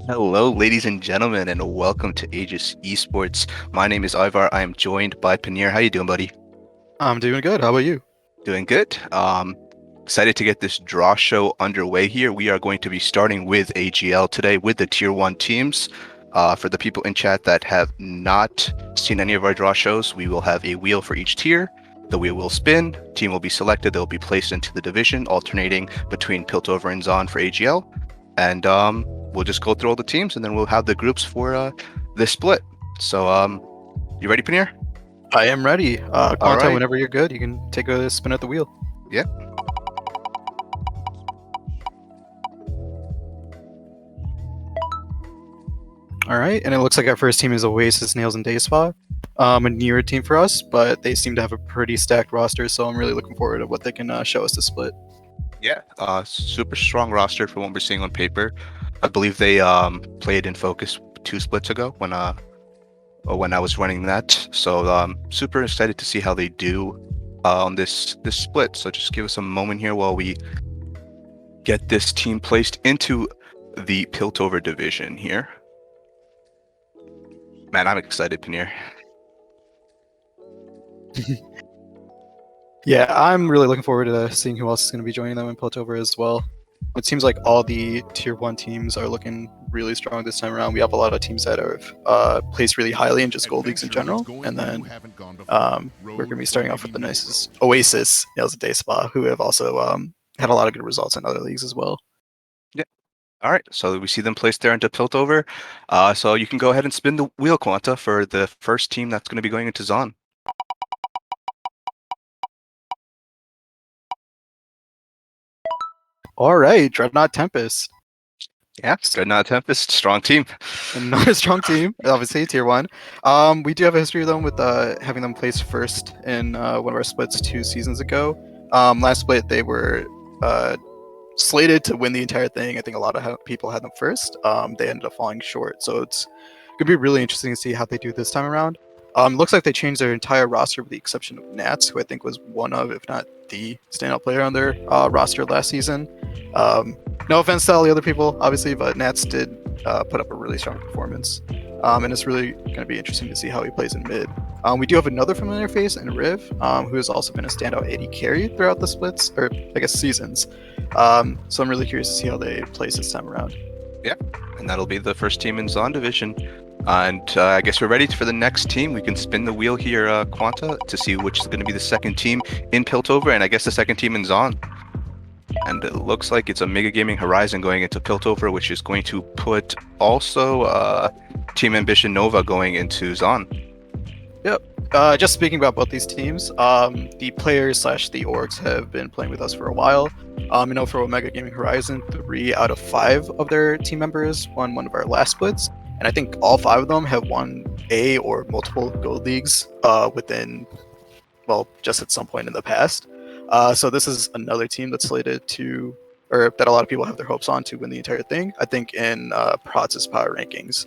Hello, ladies and gentlemen, and welcome to Aegis Esports. My name is Ivar. I am joined by Panir. How you doing, buddy? I'm doing good. How about you? Doing good. Excited to get this draw show underway here. We are going to be starting with AGL today with the Tier 1 teams. For the people in chat that have not seen any of our draw shows, we will have a wheel for each tier. The wheel will spin, team will be selected, they'll be placed into the division, alternating between Piltover and Zon for AGL. And we'll just go through all the teams and then we'll have the groups for this split. So, you ready, Panir? I am ready. All Quanta, right. whenever you're good, you can take a spin at the wheel. Yeah. All right, and it looks like our first team is Oasis, Nails, and Dayspa. A newer team for us, but they seem to have a pretty stacked roster, so I'm really looking forward to what they can show us to split. Yeah, super strong roster from what we're seeing on paper. I believe they played in Focus 2 splits ago when I was running that. So super excited to see how they do on this split. So just give us a moment here while we get this team placed into the Piltover division here. Man, I'm excited, Panir. Yeah, I'm really looking forward to seeing who else is going to be joining them in Piltover as well. It seems like all the Tier 1 teams are looking really strong this time around. We have a lot of teams that are placed really highly in just gold leagues in general. And then we're going to be starting off with the nicest Oasis, Nails, and Dayspa, who have also had a lot of good results in other leagues as well. Yeah. All right, so we see them placed there into Piltover. So you can go ahead and spin the wheel, Quanta, for the first team that's going to be going into Zon. All right, Dreadnought Tempest. Yeah, Dreadnought Tempest, strong team. Another strong team, obviously tier 1. We do have a history of them with having them placed first in one of our splits 2 seasons ago. Last split they were slated to win the entire thing. I think a lot of people had them first. They ended up falling short, so it's gonna be really interesting to see how they do this time around. Looks like they changed their entire roster with the exception of Nats, who I think was one of, if not the standout player on their roster last season. No offense to all the other people, obviously, but Nats did put up a really strong performance. And it's really going to be interesting to see how he plays in mid. We do have another familiar face in Riv, who has also been a standout AD carry throughout the splits, or I guess seasons. So I'm really curious to see how they place this time around. Yeah, and that'll be the first team in Zon division. And I guess we're ready for the next team. We can spin the wheel here, Quanta, to see which is going to be the second team in Piltover, and I guess the second team in Zon. And it looks like it's a Mega Gaming Horizon going into Piltover, which is going to put also Team Ambition Nova going into Zon. Yep. Just speaking about both these teams, the players slash the orgs have been playing with us for a while. I know for Omega Gaming Horizon, 3 out of 5 of their team members won one of our last splits, and I think all 5 of them have won a or multiple gold leagues within, well, just at some point in the past. So this is another team that's slated to, or that a lot of people have their hopes on to win the entire thing. I think in Protz's power rankings,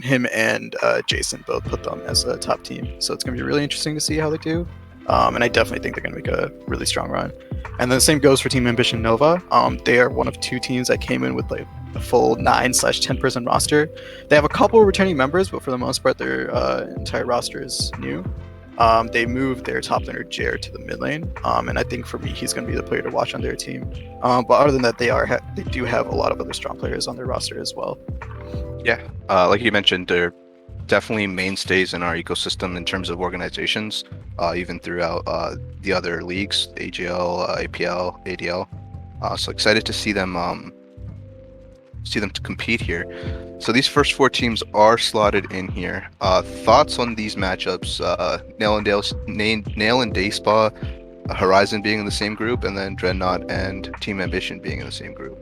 him and Jason both put them as a top team. So it's going to be really interesting to see how they do. And I definitely think they're going to make a really strong run. And then the same goes for Team Ambition Nova. They are one of 2 teams that came in with like a full 9/10-person roster. They have a couple of returning members, but for the most part, their entire roster is new. They moved their top laner Jared to the mid lane, and I think for me he's going to be the player to watch on their team. But other than that, they do have a lot of other strong players on their roster as well. Yeah, like you mentioned, they're definitely mainstays in our ecosystem in terms of organizations, even throughout the other leagues, AGL, APL, ADL. So excited to see them to compete here. So these first 4 teams are slotted in here. Thoughts on these matchups? Nail and Dayspa, Horizon being in the same group, and then Dreadnought and Team Ambition being in the same group.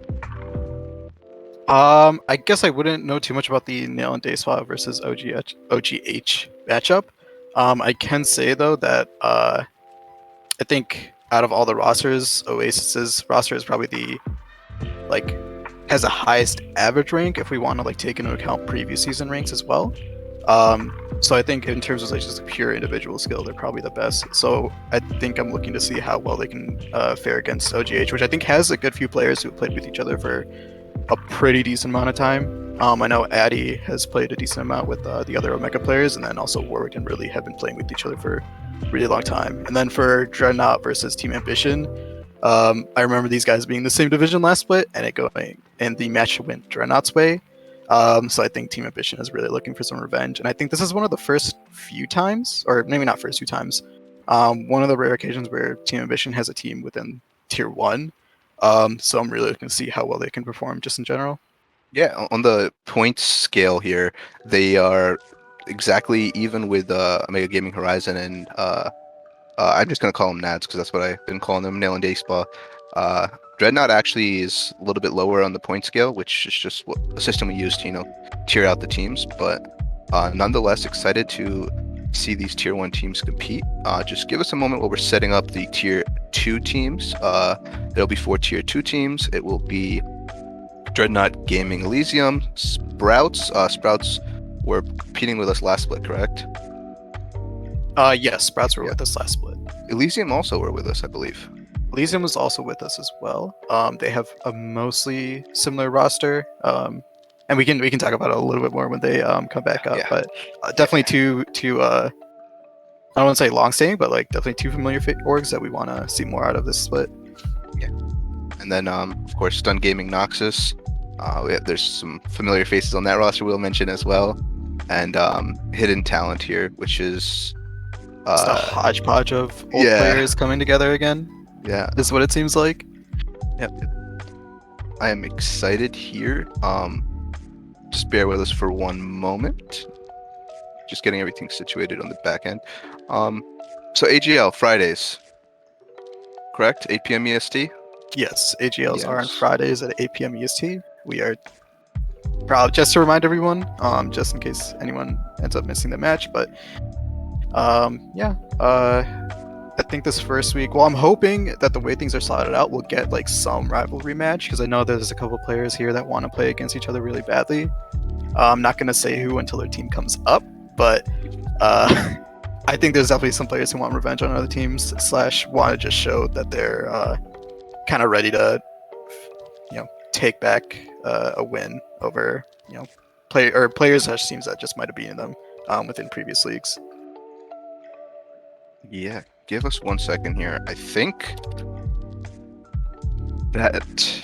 I guess I wouldn't know too much about the Nail and Dayspa versus OGH matchup. I can say though that I think out of all the rosters, Oasis's roster is probably the has the highest average rank if we want to take into account previous season ranks as well. So I think in terms of just pure individual skill, they're probably the best. So I think I'm looking to see how well they can fare against OGH, which I think has a good few players who played with each other for a pretty decent amount of time. I know Addy has played a decent amount with the other Omega players, and then also Warwick and Ridley have been playing with each other for a really long time. And then for Dreadnought versus Team Ambition, I remember these guys being the same division last split, and the match went Dreadnought's way. So I think Team Ambition is really looking for some revenge, and I think this is one of the first few times, or maybe not first few times, one of the rare occasions where Team Ambition has a team within Tier 1. So I'm really looking to see how well they can perform just in general. Yeah, on the points scale here, they are exactly even with Omega Gaming Horizon and I'm just gonna call them Nads because that's what I've been calling them, Nail and Day Spa. Uh, Dreadnought actually is a little bit lower on the point scale, which is just what the system we use to, tier out the teams. But nonetheless, excited to see these tier 1 teams compete. Just give us a moment while we're setting up the tier 2 teams. There'll be 4 tier 2 teams. It will be Dreadnought Gaming Elysium, Sprouts. Sprouts were competing with us last split, correct? Yes, Sprouts were Yeah. with us last split. Elysium also were with us, I believe. Elysium was also with us as well. They have a mostly similar roster, and we can talk about it a little bit more when they come back up. Yeah. But definitely two I don't want to say long-standing, but like definitely two familiar orgs that we want to see more out of this split. And then, of course, Stun Gaming Noxus. There's some familiar faces on that roster we'll mention as well. And Hidden Talent here, which is... Just a hodgepodge of old yeah. players coming together again. Yeah. Is what it seems like. Yep. I am excited here. Just bear with us for one moment. Just getting everything situated on the back end. So AGL, Fridays. Correct? 8 p.m. EST? Yes, AGLs are on Yes. Fridays at 8 p.m. EST. We are proud, just to remind everyone, just in case anyone ends up missing the match. But I think this first week, well, I'm hoping that the way things are slotted out, we'll get like some rivalry match because I know there's a couple players here that want to play against each other really badly. I'm not gonna say who until their team comes up, but I think there's definitely some players who want revenge on other teams / want to just show that they're kind of ready to, take back a win over, players / teams that just might have beaten them within previous leagues. Yeah, give us 1 second here. I think that...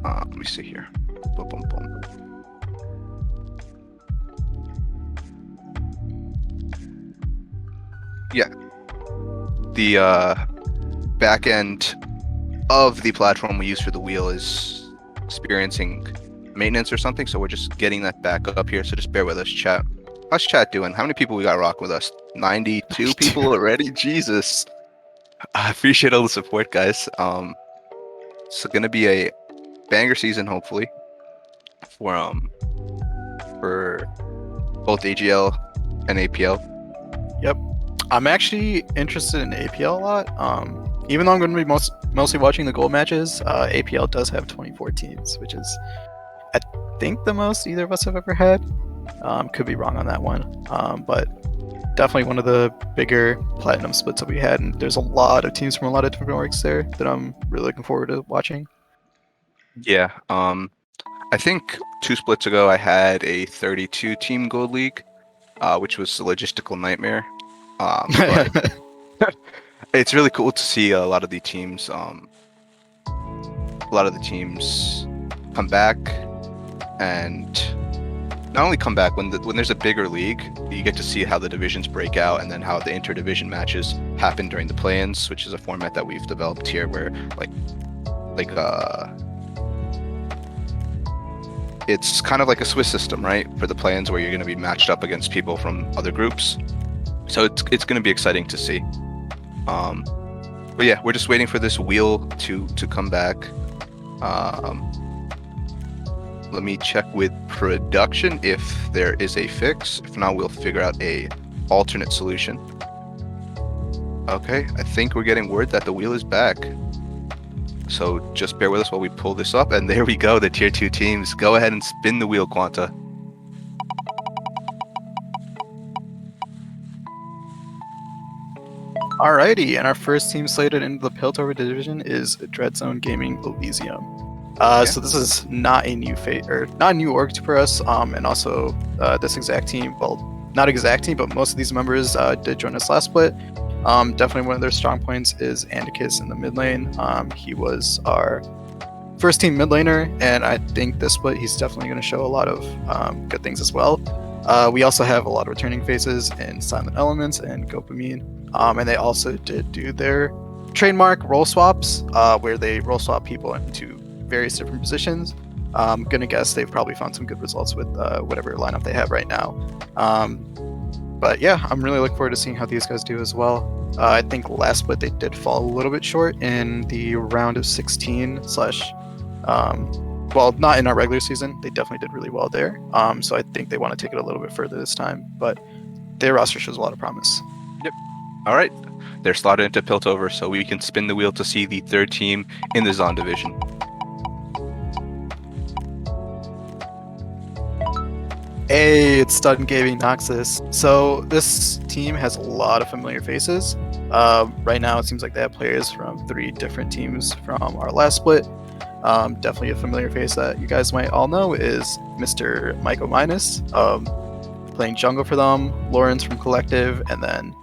let me see here. Boom, boom, boom. Yeah. The back end of the platform we use for the wheel is experiencing maintenance or something, so we're just getting that back up here. So just bear with us, chat. How's chat doing? How many people we got rocking with us? 92 people already? Jesus. I appreciate all the support, guys. It's gonna be a banger season, hopefully, for both AGL and APL. Yep. I'm actually interested in APL a lot. Even though I'm going to be mostly watching the gold matches, APL does have 24 teams, which is, I think, the most either of us have ever had. Could be wrong on that one. But definitely one of the bigger platinum splits that we had, and there's a lot of teams from a lot of different orgs there that I'm really looking forward to watching. Yeah. I think 2 splits ago I had a 32 team gold league, which was a logistical nightmare. But it's really cool to see a lot of the teams come back, and not only come back when there's a bigger league, you get to see how the divisions break out and then how the interdivision matches happen during the play-ins, which is a format that we've developed here where it's kind of like a Swiss system, right? For the play-ins where you're going to be matched up against people from other groups. So it's going to be exciting to see. But yeah, we're just waiting for this wheel to come back. Let me check with production if there is a fix. If not, we'll figure out a alternate solution. Okay, I think we're getting word that the wheel is back. So just bear with us while we pull this up, and there we go, the tier 2 teams. Go ahead and spin the wheel, Quanta. Alrighty, and our first team slated into the Piltover division is Dreadzone Gaming Elysium. So this is not a new fate or not a new org for us. And also this exact team, well, not exact team, but most of these members did join us last split. Definitely one of their strong points is Andicus in the mid lane. He was our first team mid laner, and I think this split he's definitely going to show a lot of good things as well. We also have a lot of returning faces in Silent Elements and Gopamine, and they also did do their trademark role swaps, where they role swap people into various different positions. I'm gonna guess they've probably found some good results with whatever lineup they have right now. But yeah, I'm really looking forward to seeing how these guys do as well. I think last split they did fall a little bit short in the round of 16 slash. Well, not in our regular season. They definitely did really well there. So I think they want to take it a little bit further this time. But their roster shows a lot of promise. Yep. All right. They're slotted into Piltover, so we can spin the wheel to see the third team in the Zon division. Hey, it's Student Gaming Noxus. So this team has a lot of familiar faces. Right now, it seems like they have players from 3 different teams from our last split. Definitely a familiar face that you guys might all know is Mr. Michael Minus, playing jungle for them, Lawrence from Collective, and then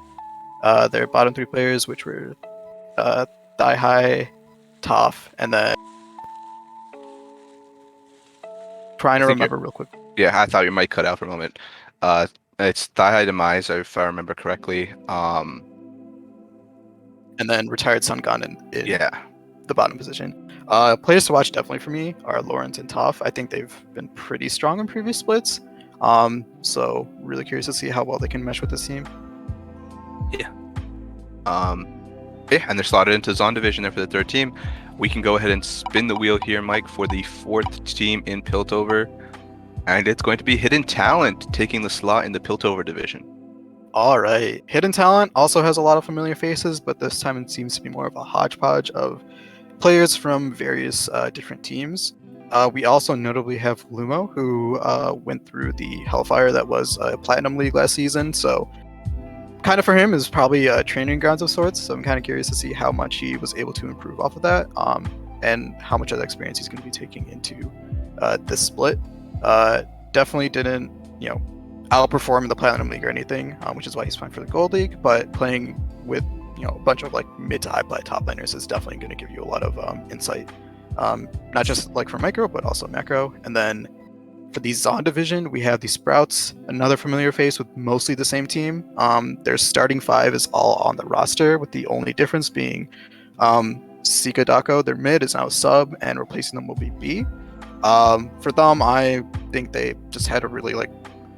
their bottom 3 players, which were Thigh High, Toph, and then trying to remember real quick. Yeah, I thought your mic cut out for a moment. It's Thigh High Demise, if I remember correctly. And then retired Sun Gun in the bottom position. Players to watch definitely for me are Lawrence and Toph. I think they've been pretty strong in previous splits. So really curious to see how well they can mesh with this team. Yeah. Yeah, and they're slotted into Zon division there for the third team. We can go ahead and spin the wheel here, Mike, for the fourth team in Piltover. And it's going to be Hidden Talent taking the slot in the Piltover division. All right. Hidden Talent also has a lot of familiar faces, but this time it seems to be more of a hodgepodge of players from various different teams. We also notably have Lumo, who went through the Hellfire that was Platinum League last season. So kind of for him is probably training grounds of sorts. So I'm kind of curious to see how much he was able to improve off of that, and how much of that experience he's going to be taking into this split. Definitely didn't, outperform in the Platinum League or anything, which is why he's fine for the Gold League. But playing with a bunch of like mid to high play top laners is definitely going to give you a lot of insight, not just like for micro but also macro. And then for the Zon division, we have the Sprouts, another familiar face with mostly the same team. Their starting 5 is all on the roster, with the only difference being Sika Dako, their mid, is now a sub, and replacing them will be B. For them, I think they just had a really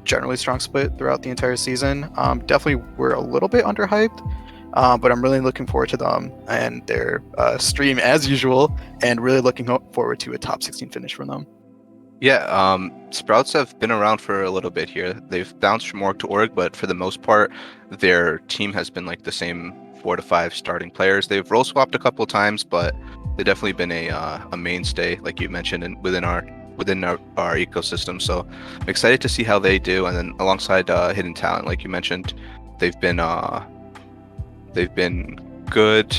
generally strong split throughout the entire season. Definitely were a little bit underhyped, but I'm really looking forward to them and their stream as usual, and really looking forward to a top 16 finish from them. Yeah, Sprouts have been around for a little bit here. They've bounced from org to org, but for the most part, their team has been like the same 4 to 5 starting players. They've role swapped a couple of times, but they've definitely been a mainstay, like you mentioned, and within our ecosystem. So I'm excited to see how they do. And then alongside Hidden Talent, like you mentioned, they've been good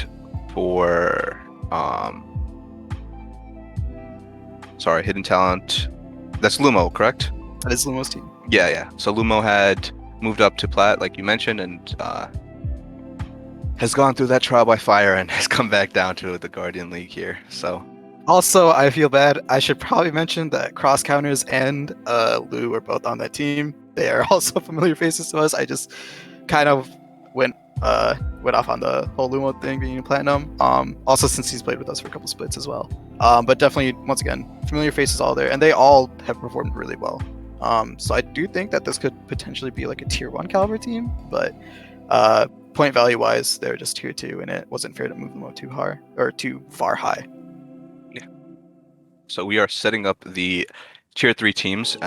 for Hidden Talent. That's Lumo, correct? That is Lumo's team. Yeah. So Lumo had moved up to Plat, like you mentioned, and has gone through that trial by fire and has come back down to the Guardian League here. So also, I feel bad. I should probably mention that Cross Counters and Lou are both on that team. They are also familiar faces to us. I just kind of went off on the whole Lumo thing being platinum. Also, since he's played with us for a couple splits as well. But definitely, once again, familiar faces all there, and they all have performed really well. So I do think that this could potentially be like a tier 1 caliber team, but point value wise, they're just tier 2, and it wasn't fair to move them up too far high. Yeah. So we are setting up the tier 3 teams.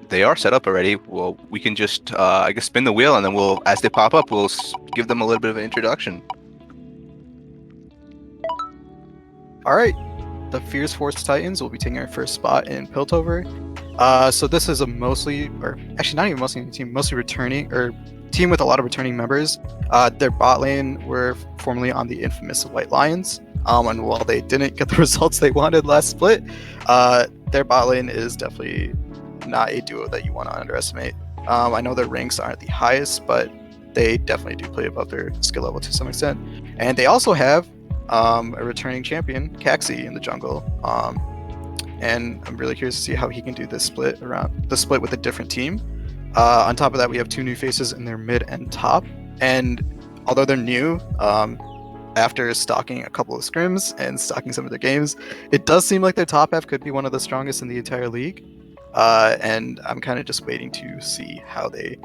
They are set up already. Well, we can just I guess spin the wheel, and then as they pop up, we'll give them a little bit of an introduction. All right. The Fierce Force Titans will be taking our first spot in Piltover. So this is a mostly returning, or team with a lot of returning members. Their bot lane were formerly on the infamous White Lions. And while they didn't get the results they wanted last split, their bot lane is definitely not a duo that you want to underestimate. I know their ranks aren't the highest, but they definitely do play above their skill level to some extent. And they also have a returning champion, Caxi, in the jungle. And I'm really curious to see how he can do this split with a different team. On top of that, we have 2 new faces in their mid and top. And although they're new, after stalking a couple of scrims and stalking some of their games, it does seem like their top half could be one of the strongest in the entire league. And I'm kind of just waiting to see how they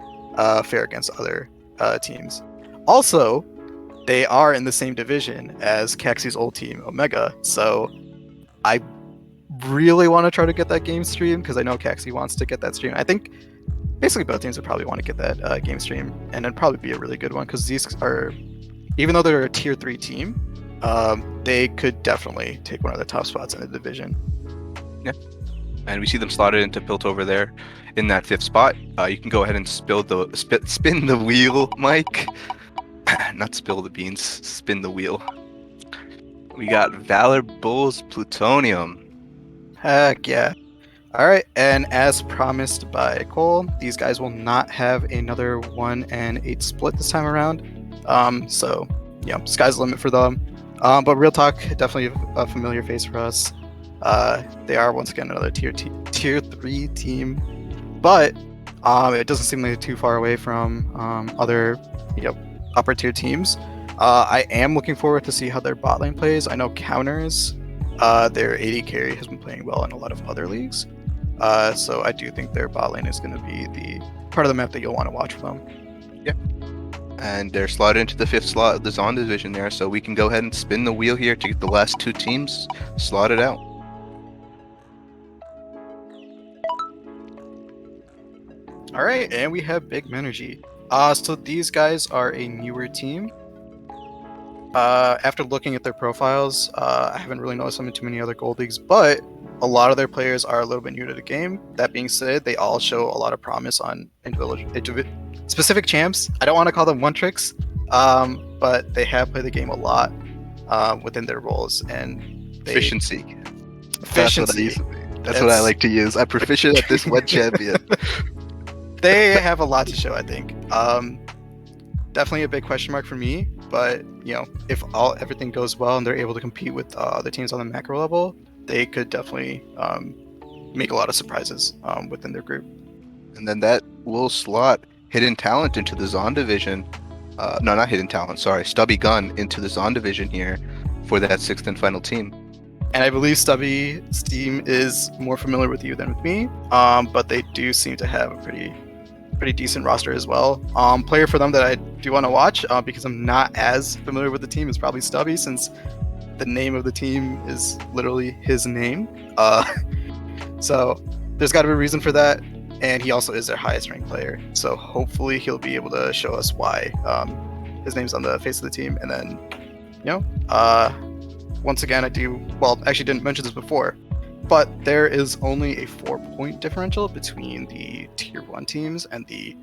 fare against other teams. Also, they are in the same division as Caxi's old team, Omega. So I really want to try to get that game stream because I know Caxi wants to get that stream. I think basically both teams would probably want to get that game stream, and it'd probably be a really good one because these are, even though they're a tier 3 team, they could definitely take one of the top spots in the division. Yeah. And we see them slotted into Piltover there in that 5th spot. You can go ahead and spin the wheel, Mike. Not spill the beans, spin the wheel. We got Valor Bulls Plutonium. Heck yeah. All right, and as promised by Cole, these guys will not have another 1-8 split this time around. So, yeah, sky's the limit for them. But real talk, definitely a familiar face for us. They are once again another tier 3 team, but it doesn't seem like too far away from other upper tier teams. I am looking forward to see how their bot lane plays. I know counters, their AD carry has been playing well in a lot of other leagues. So I do think their bot lane is going to be the part of the map that you'll want to watch for them. Yeah. And they're slotted into the 5th slot of the Zon division there, so we can go ahead and spin the wheel here to get the last 2 teams slotted out. All right, and we have Big Menergy. So these guys are a newer team. After looking at their profiles, I haven't really noticed them in too many other gold leagues, but a lot of their players are a little bit new to the game. That being said, they all show a lot of promise on specific champs. I don't want to call them one tricks, but they have played the game a lot within their roles, and Efficiency. Efficiency. That's what I like to use. I'm proficient at this one champion. They have a lot to show, I think. Definitely a big question mark for me, but if everything goes well and they're able to compete with other teams on the macro level, they could definitely make a lot of surprises within their group. And then that will slot Hidden Talent into the Zon division. No, not Hidden Talent, sorry. Stubby Gun into the Zon division here for that 6th and final team. And I believe Stubby's team is more familiar with you than with me, but they do seem to have a pretty decent roster as well. Player for them that I do want to watch because I'm not as familiar with the team is probably Stubby, since the name of the team is literally his name. So there's got to be a reason for that, and he also is their highest ranked player. So hopefully he'll be able to show us why his name's on the face of the team. And then, once again, actually didn't mention this before, but there is only a 4-point differential between the tier 1 teams and the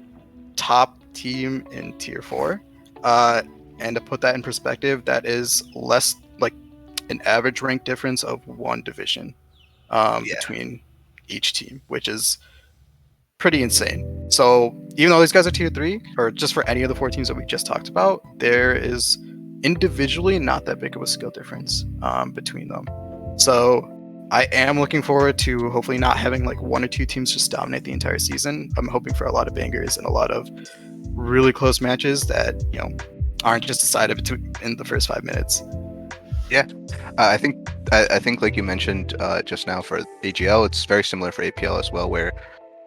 top team in tier 4. And to put that in perspective, that is less like an average rank difference of 1 division between each team, which is pretty insane. So even though these guys are tier 3, or just for any of the 4 teams that we just talked about, there is individually not that big of a skill difference between them. So I am looking forward to hopefully not having like 1 or 2 teams just dominate the entire season. I'm hoping for a lot of bangers and a lot of really close matches that aren't just decided in the first 5 minutes. Yeah, I think like you mentioned just now for AGL, it's very similar for APL as well, where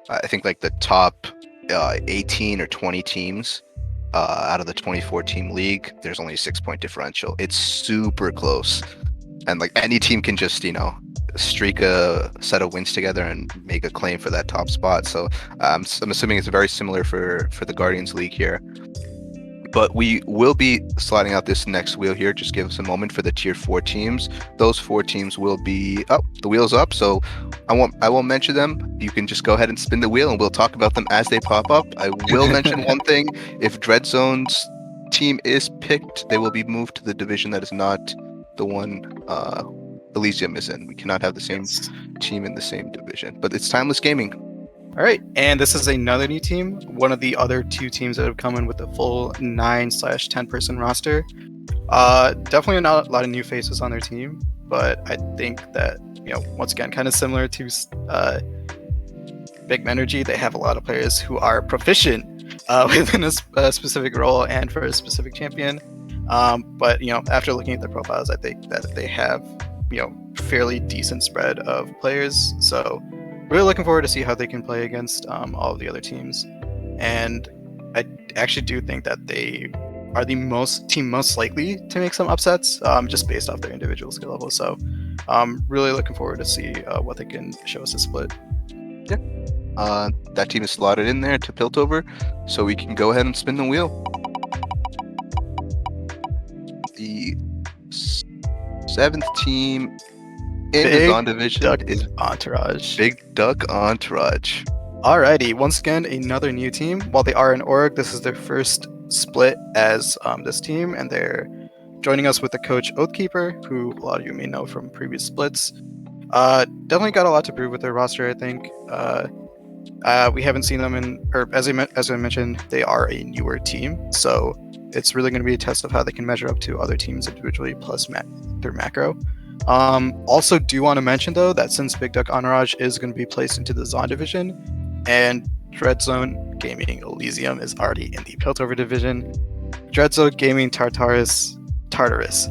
I think like the top 18 or 20 teams out of the 24 team league, there's only a 6-point differential. It's super close, and like any team can just streak a set of wins together and make a claim for that top spot. So I'm assuming it's very similar for the Guardians League here. But we will be sliding out this next wheel here. Just give us a moment for the tier 4 teams. Those 4 teams will be up. The wheel's up, so I won't mention them. You can just go ahead and spin the wheel, and we'll talk about them as they pop up. I will mention one thing: if Dreadzone's team is picked, they will be moved to the division that is not the one Elysium is in. We cannot have the same Yes. team in the same division. But it's Timeless Gaming. All right, and this is another new team. One of the other two teams that have come in with a full 9/10 person roster. Definitely not a lot of new faces on their team, but I think that once again, kind of similar to Big Energy, they have a lot of players who are proficient within a specific role and for a specific champion. But after looking at their profiles, I think that they have fairly decent spread of players. So really looking forward to see how they can play against all of the other teams. And I actually do think that they are the most likely to make some upsets, just based off their individual skill level. So really looking forward to see what they can show us a split. That team is slotted in there to Piltover, so we can go ahead and spin the wheel. The seventh team in the Zon division is Entourage. Big Duck Entourage. Alrighty, once again, another new team. While they are an org, this is their first split as this team, and they're joining us with the coach Oathkeeper, who a lot of you may know from previous splits. Definitely got a lot to prove with their roster, I think. We haven't seen them as I mentioned, they are a newer team, so it's really going to be a test of how they can measure up to other teams individually, plus their macro. Also do want to mention though that since Big Duck Entourage is going to be placed into the Zon division, and Dreadzone Gaming Elysium is already in the Piltover division, Dreadzone Gaming Tartarus,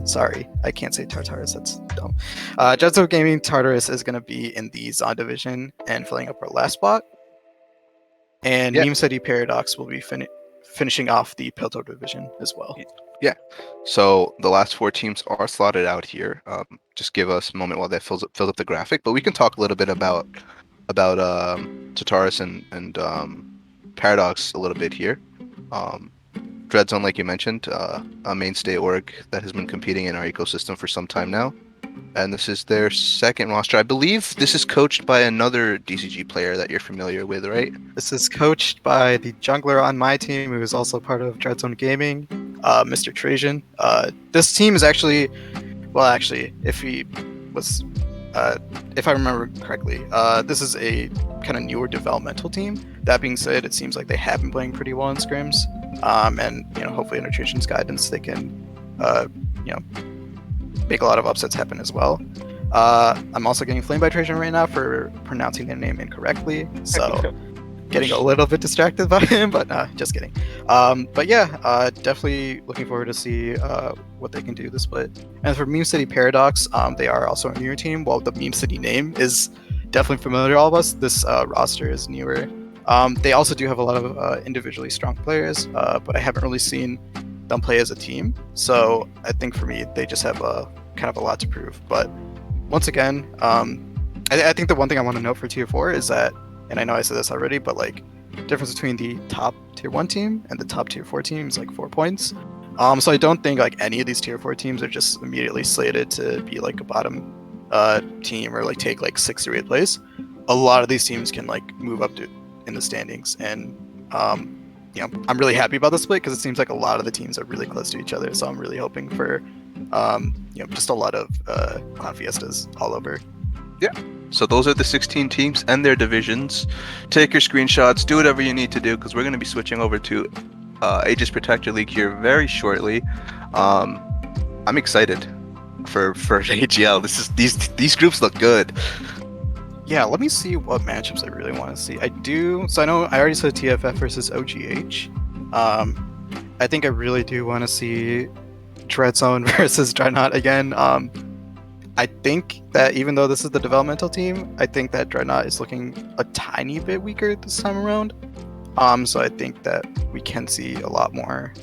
sorry, I can't say Tartarus, that's dumb. Dreadzone Gaming Tartarus is going to be in the Zon division and filling up our last spot. And Meme City Paradox will be finishing off the Piltover division as well. Yeah. So the last four teams are slotted out here. Just give us a moment while that fills up the graphic. But we can talk a little bit about Tartarus and Paradox a little bit here. Dreadzone, like you mentioned, a mainstay org that has been competing in our ecosystem for some time now. And this is their second roster. I believe this is coached by another DCG player that you're familiar with, right? This is coached by the jungler on my team, who is also part of Dreadzone Gaming, Mr. Trajan. This team is actually, if I remember correctly, this is a kind of newer developmental team. That being said, it seems like they have been playing pretty well in scrims, and hopefully under Trajan's guidance, they can, make a lot of upsets happen as well. I'm also getting flamed by Trajan right now for pronouncing their name incorrectly, so getting a little bit distracted by him, but just kidding. But yeah, definitely looking forward to see what they can do this split. And for Meme City Paradox, they are also a newer team. While the Meme City name is definitely familiar to all of us, this roster is newer. They also do have a lot of individually strong players, but I haven't really seen them play as a team. So I think for me, they just have kind of a lot to prove. But once again, I think the one thing I want to note for tier 4 is that, and I know I said this already, but like difference between the top tier 1 team and the top tier 4 team is like 4 points. So I don't think like any of these tier 4 teams are just immediately slated to be like a bottom team or like take like 6th or 8th place. A lot of these teams can like move up in the standings, and I'm really happy about the split because it seems like a lot of the teams are really close to each other. So I'm really hoping for just a lot of Clown Fiestas all over. Yeah. So those are the 16 teams and their divisions. Take your screenshots, do whatever you need to do, because we're going to be switching over to Aegis Protector League here very shortly. I'm excited for AGL. These groups look good. Yeah, let me see what matchups I really want to see. I know I already said TFF versus OGH. I think I really do want to see Dreadzone versus Dreadnought again. I think that even though this is the developmental team, I think that Dreadnought is looking a tiny bit weaker this time around. So I think that we can see a lot more.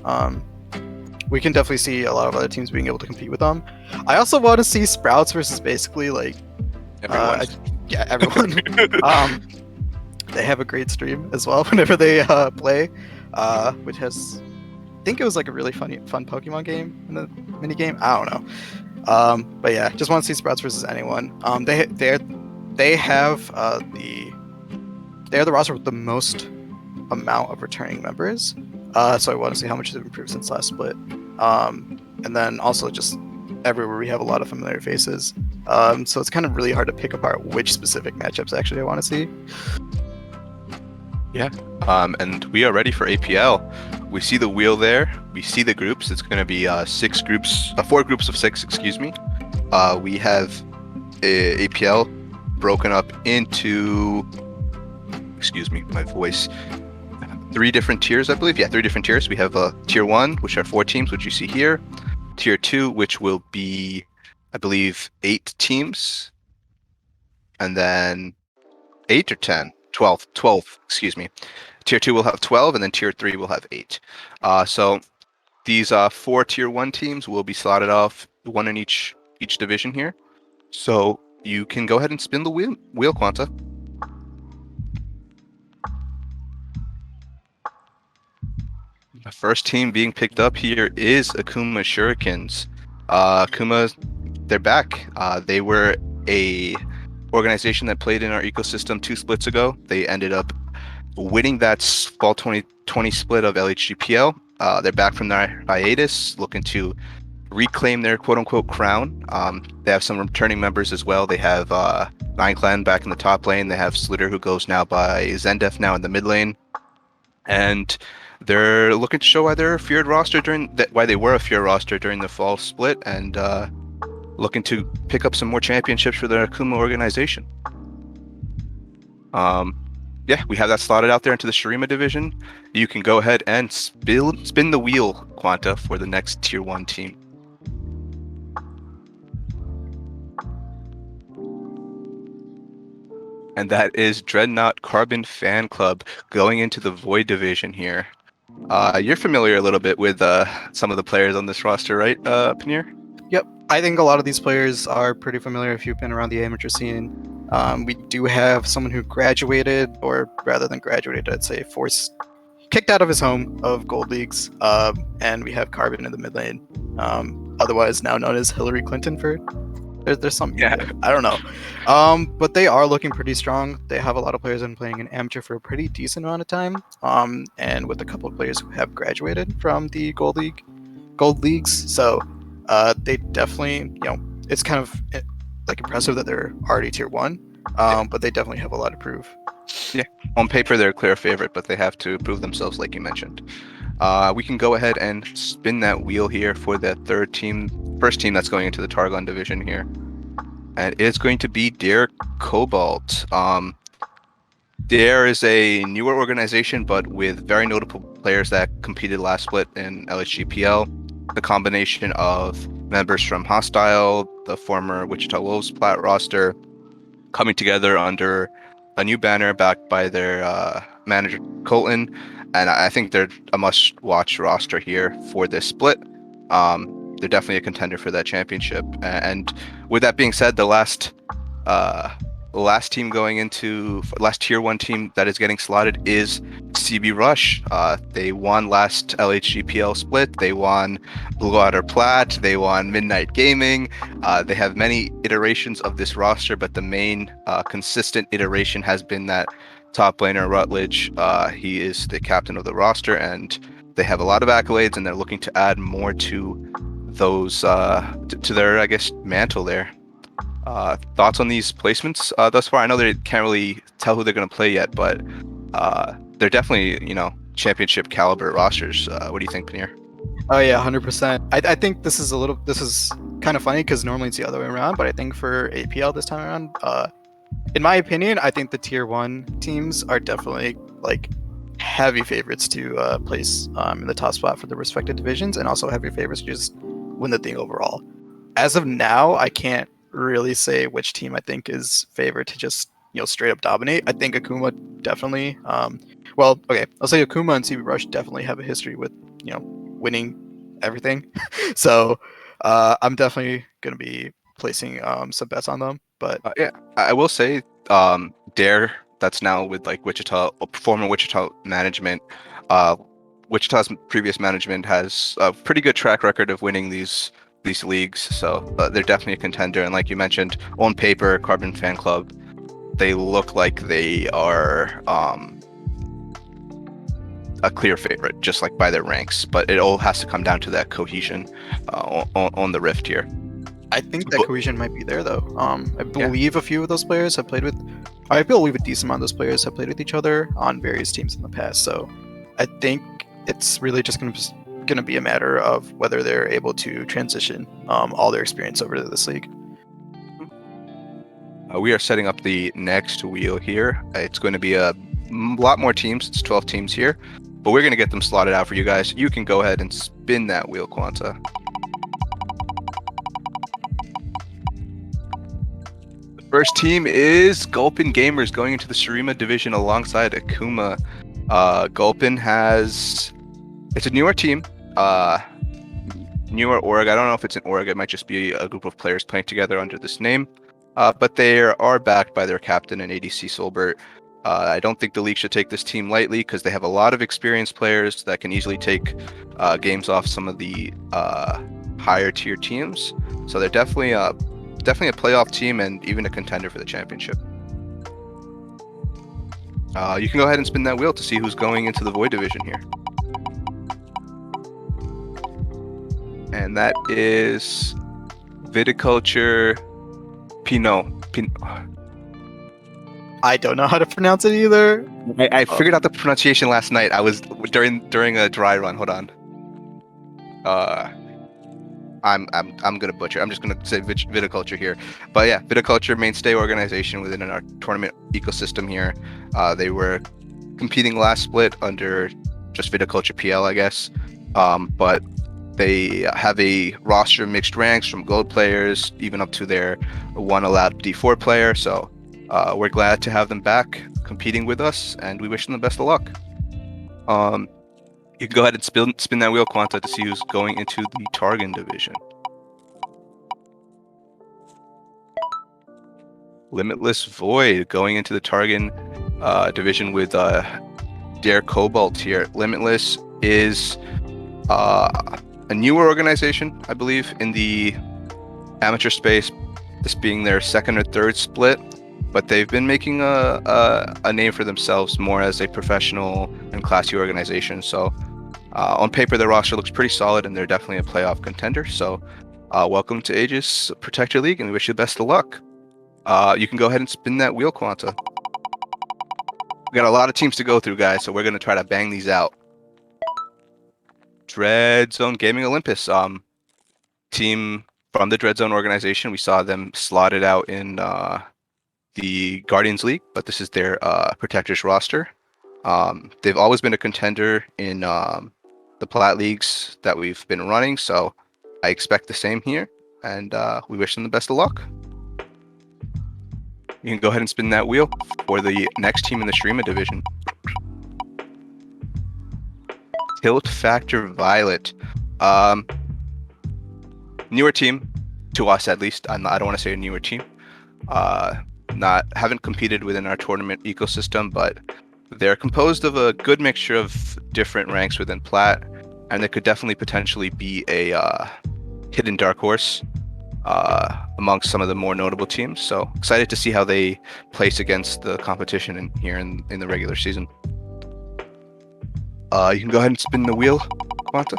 We can definitely see a lot of other teams being able to compete with them. I also want to see Sprouts versus basically like everyone. They have a great stream as well whenever they play, which has, I think it was like a really fun Pokemon game in the mini game. I don't know. But yeah, just want to see Sprouts versus anyone. They're the roster with the most amount of returning members. So I want to see how much they've improved since last split. And then also just everywhere we have a lot of familiar faces. So it's kind of really hard to pick apart which specific matchups actually I want to see. Yeah. And we are ready for APL. We see the wheel there. We see the groups. It's going to be four groups of six, excuse me. We have APL broken up into, excuse me, my voice, three different tiers, I believe. Yeah, three different tiers. We have tier one, which are 4 teams, which you see here. Tier two, which will be, I believe, 8 teams. And then 8 or 10, 12, 12, excuse me. Tier two will have 12, and then tier three will have 8. So these four tier one teams will be slotted off, one in each division here. So you can go ahead and spin the wheel, Quanta. The first team being picked up here is Akuma Shurikens. Akuma, they're back. They were a organization that played in our ecosystem 2 splits ago. They ended up winning that fall 2020 split of LHGPL. They're back from their hiatus, looking to reclaim their quote-unquote crown. They have some returning members as well. They have Nine Clan back in the top lane. They have Slitter, who goes now by Zendef now in the mid lane. And they're looking to show why they're a feared roster why they were a feared roster during the fall split, and looking to pick up some more championships for their Akuma organization. Yeah, we have that slotted out there into the Shurima division. You can go ahead and spin the wheel, Quanta, for the next tier one team. And that is Dreadnought Carbon Fan Club going into the Void division here. You're familiar a little bit with some of the players on this roster, right, Panir? Yep, I think a lot of these players are pretty familiar if you've been around the amateur scene. We do have someone who graduated, or rather than graduated, I'd say kicked out of his home of Gold Leagues, and we have Carbon in the mid lane, otherwise now known as Hillary Clinton for. There's something. Yeah. I don't know. But they are looking pretty strong. They have a lot of players in playing in amateur for a pretty decent amount of time. And with a couple of players who have graduated from the Gold Leagues. So they definitely, it's kind of like impressive that they're already tier one. But they definitely have a lot to prove. Yeah. On paper, they're a clear favorite, but they have to prove themselves, like you mentioned. We can go ahead and spin that wheel here for the first team that's going into the Targon division here. And it's going to be Dare Cobalt. Dare is a newer organization, but with very notable players that competed last split in LHGPL. The combination of members from Hostile, the former Wichita Wolves plat roster, coming together under a new banner backed by their manager, Colton. And I think they're a must-watch roster here for this split. They're definitely a contender for that championship. And with that being said, the last tier one team that is getting slotted is CB Rush. They won last LHGPL split. They won Blue Water Plat. They won Midnight Gaming. They have many iterations of this roster, but the main consistent iteration has been that top laner Rutledge. He is the captain of the roster, and they have a lot of accolades, and they're looking to add more to those to their, I guess, mantle there. Thoughts on these placements thus far? I know they can't really tell who they're going to play yet, but they're definitely, championship caliber rosters. What do you think, Panir? Oh yeah, 100%. I think this is kind of funny because normally it's the other way around, but I think for APL this time around, in my opinion, I think the tier one teams are definitely like heavy favorites to place in the top spot for the respective divisions, and also heavy favorites to just win the thing overall. As of now, I can't really say which team I think is favored to just straight up dominate. I think Akuma definitely. Well, okay, I'll say Akuma and CB Rush definitely have a history with winning everything. So I'm definitely gonna be placing some bets on them. But Yeah, I will say, Dare, that's now with like Wichita, former Wichita management. Wichita's previous management has a pretty good track record of winning these leagues, so they're definitely a contender. And like you mentioned, on paper, Carbon Fan Club, they look like they are a clear favorite, just like by their ranks. But it all has to come down to that cohesion on the Rift here. I think that But cohesion might be there though. I believe a few of those players have played with. I believe a decent amount of those players have played with each other on various teams in the past. So I think it's really just going to be a matter of whether they're able to transition all their experience over to this league. we are setting up the next wheel here. It's going to be a lot more teams. It's 12 teams here, but we're going to get them slotted out for you guys. You can go ahead and spin that wheel, Quanta. The first team is Gulpin Gamers going into the Shurima division alongside Akuma. Gulpin has... It's a newer team. Newer org. I don't know if it's an org. It might just be a group of players playing together under this name. But they are backed by their captain and ADC Solbert. I don't think the league should take this team lightly because they have a lot of experienced players that can easily take games off some of the higher tier teams. So they're definitely a playoff team and even a contender for the championship. You can go ahead and spin that wheel to see who's going into the Void division here. And that is Viticulture Pinot. I don't know how to pronounce it either. I figured out the pronunciation last night. I was during a dry run. Hold on. I'm gonna butcher. I'm just gonna say viticulture here, but yeah, viticulture mainstay organization within our tournament ecosystem here. They were competing last split under just viticulture PL, I guess, but they have a roster of mixed ranks from gold players even up to their one allowed D4 player. So we're glad to have them back competing with us, and we wish them the best of luck. You can go ahead and spin that wheel, Quanta, to see who's going into the Targan division. Limitless Void going into the Targan division with Dare Cobalt here. Limitless is a newer organization, I believe, in the amateur space, this being their second or third split, but they've been making a name for themselves more as a professional and classy organization. So on paper, their roster looks pretty solid, and they're definitely a playoff contender. So welcome to Aegis Protector League, and we wish you the best of luck. You can go ahead and spin that wheel, Quanta. We got a lot of teams to go through, guys, so we're going to try to bang these out. Dread Zone Gaming Olympus, team from the Dread Zone organization. We saw them slotted out in the Guardians League, but this is their Protectors roster. They've always been a contender in the Plat Leagues that we've been running, so I expect the same here, and we wish them the best of luck. You can go ahead and spin that wheel for the next team in the Shurima division. Tilt Factor Violet. Newer team, to us at least. I don't want to say a newer team. Haven't competed within our tournament ecosystem, but they're composed of a good mixture of different ranks within Plat, and they could definitely potentially be a hidden dark horse amongst some of the more notable teams. So excited to see how they place against the competition here in the regular season. You can go ahead and spin the wheel, Quanta.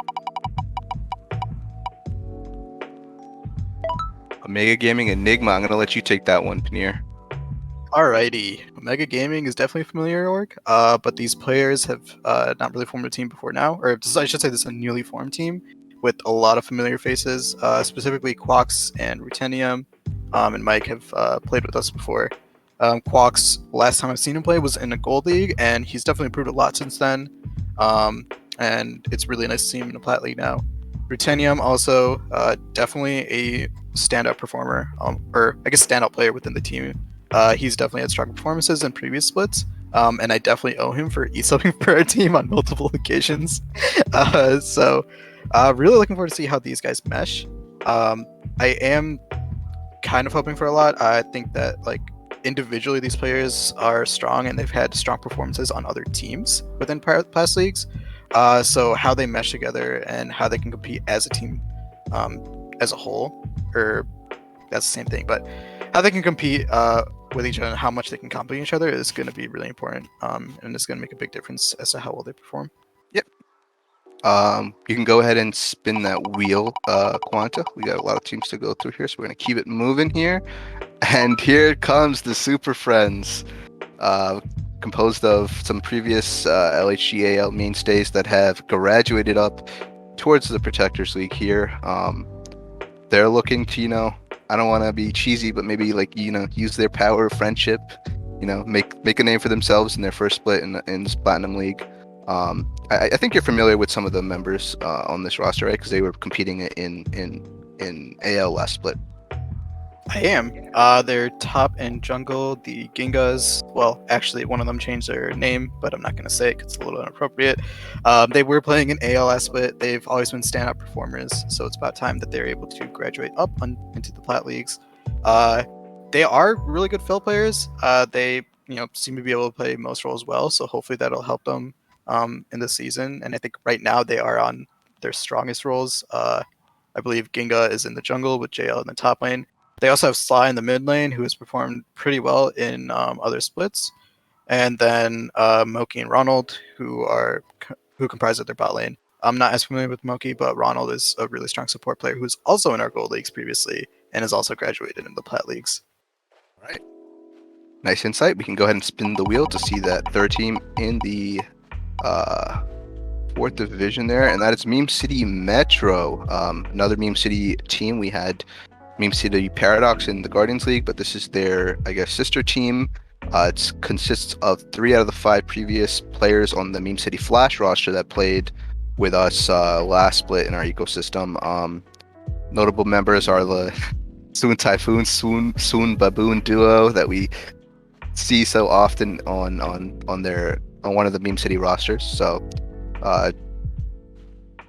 Omega Gaming Enigma. I'm going to let you take that one, Paneer. Alrighty, Omega Gaming is definitely a familiar org, but these players have not really formed a team before now, or I should say this is a newly formed team with a lot of familiar faces, specifically Quax and Rutenium, and Mike have played with us before. Quax, last time I've seen him play was in a Gold League, and he's definitely improved a lot since then, and it's really nice to see him in a Plat League now. Rutenium also definitely a standout performer, or I guess standout player within the team. He's definitely had strong performances in previous splits, and I definitely owe him for e-subbing for our team on multiple occasions. So really looking forward to see how these guys mesh. I am kind of hoping for a lot. I think that like individually these players are strong and they've had strong performances on other teams within past leagues. So how they mesh together and how they can compete as a team as a whole, or that's the same thing, but how they can compete with each other and how much they can complement each other is going to be really important, and it's going to make a big difference as to how well they perform. Yep. You can go ahead and spin that wheel, Quanta. We got a lot of teams to go through here, so we're gonna keep it moving here. And here comes the Super Friends, uh, composed of some previous LHGAL mainstays that have graduated up towards the Protectors League here. They're looking to, I don't want to be cheesy, but maybe like, use their power of friendship, make a name for themselves in their first split in this Platinum League. I think you're familiar with some of the members on this roster, right? Because they were competing in AL last split. I am. They're top and jungle, the Gingas. Well, actually, one of them changed their name, but I'm not going to say it because it's a little inappropriate. They were playing in AL last split. They've always been standout performers, so it's about time that they're able to graduate up into the Plat Leagues. They are really good fill players. They seem to be able to play most roles well, so hopefully that'll help them in the season. And I think right now they are on their strongest roles. I believe Ginga is in the jungle with JL in the top lane. They also have Sly in the mid lane, who has performed pretty well in other splits, and then Moki and Ronald, who comprise of their bot lane. I'm not as familiar with Moki, but Ronald is a really strong support player who's also in our gold leagues previously and has also graduated into the plat leagues. All right. Nice insight. We can go ahead and spin the wheel to see that third team in the uh, fourth division there, and that is Meme City Metro. Another Meme City team. We had Meme City Paradox in the Guardians League, but this is their, I guess, sister team. It consists of 3 out of the 5 previous players on the Meme City Flash roster that played with us last split in our ecosystem. Notable members are the Soon Typhoon, Soon Baboon duo that we see so often on one of the Meme City rosters. So uh,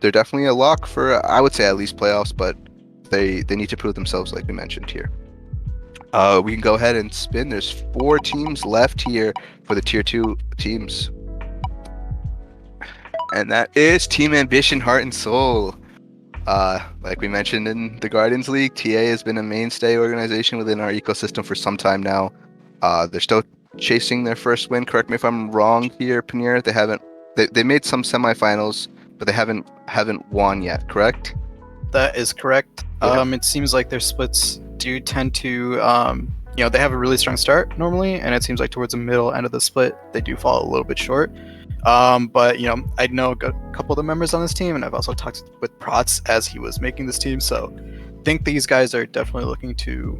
they're definitely a lock for, I would say, at least playoffs, but they need to prove themselves, like we mentioned here. We can go ahead and spin. There's 4 teams left here for the tier 2 teams, and that is Team Ambition Heart and Soul. Like we mentioned in the Guardians League, TA has been a mainstay organization within our ecosystem for some time now. They're still chasing their first win. Correct me if I'm wrong here, Panir. They made some semifinals, but they haven't won yet. Correct? That is correct. Yeah. It seems like their splits do tend to, they have a really strong start normally, and it seems like towards the middle end of the split, they do fall a little bit short. But I know a couple of the members on this team, and I've also talked with Protz as he was making this team. So I think these guys are definitely looking to,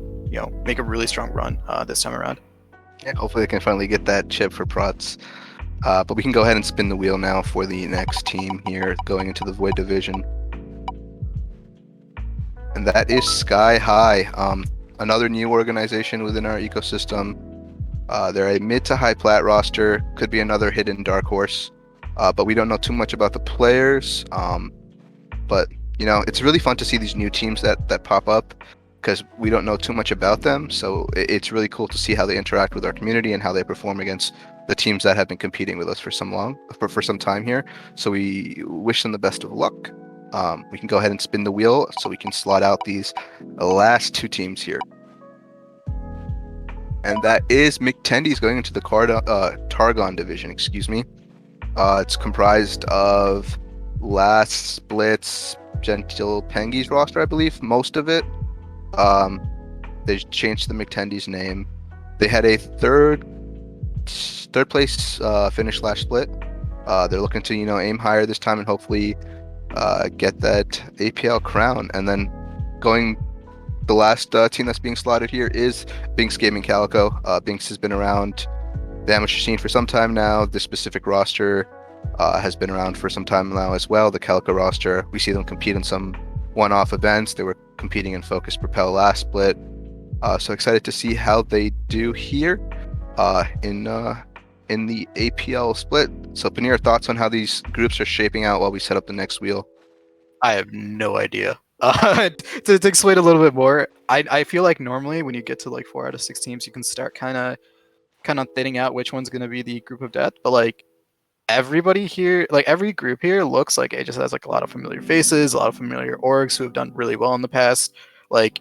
make a really strong run this time around. Yeah. Hopefully, they can finally get that chip for Protz. But we can go ahead and spin the wheel now for the next team here going into the Void Division. And that is Sky High, another new organization within our ecosystem. They're a mid to high plat roster, could be another hidden dark horse, but we don't know too much about the players. But it's really fun to see these new teams that pop up because we don't know too much about them. So it's really cool to see how they interact with our community and how they perform against the teams that have been competing with us for some time here. So we wish them the best of luck. We can go ahead and spin the wheel so we can slot out these last 2 teams here. And that is McTendy's going into the Targon division, excuse me. It's comprised of last split's Gentil Pengi's roster, I believe, most of it. They changed the McTendy's name. They had a third place finish last split. They're looking to aim higher this time and hopefully get that APL crown. And then the last team that's being slotted here is Binks Gaming Calico. Binks has been around the amateur scene for some time now. This specific roster has been around for some time now as well. The Calico roster, we see them compete in some one-off events. They were competing in Focus Propel last split. So excited to see how they do here in the APL split. So Panir, thoughts on how these groups are shaping out while we set up the next wheel? I have no idea. To explain a little bit more, I feel like normally when you get to like 4 out of 6 teams, you can start kind of thinning out which one's going to be the group of death. But like everybody here, like every group here, looks like it just has like a lot of familiar faces, a lot of familiar orgs who have done really well in the past. Like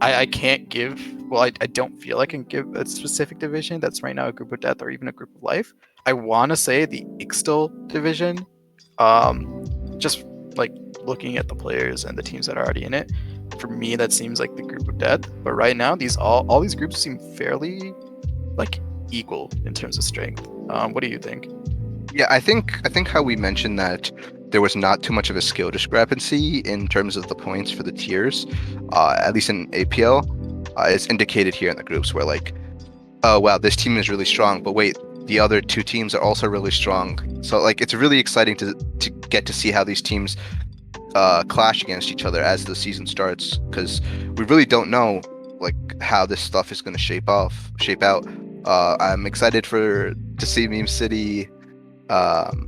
I can't give, well, I don't feel I can give a specific division that's right now a group of death or even a group of life. I want to say the Ixtal division. just like looking at the players and the teams that are already in it, for me that seems like the group of death. But right now, all these groups seem fairly like equal in terms of strength. What do you think? Yeah, I think how we mentioned that there was not too much of a skill discrepancy in terms of the points for the tiers, at least in APL, it's indicated here in the groups where like, oh wow, this team is really strong, but wait, the other two teams are also really strong. So like, it's really exciting to get to see how these teams clash against each other as the season starts, because we really don't know like how this stuff is going to shape out. I'm excited to see Meme City um,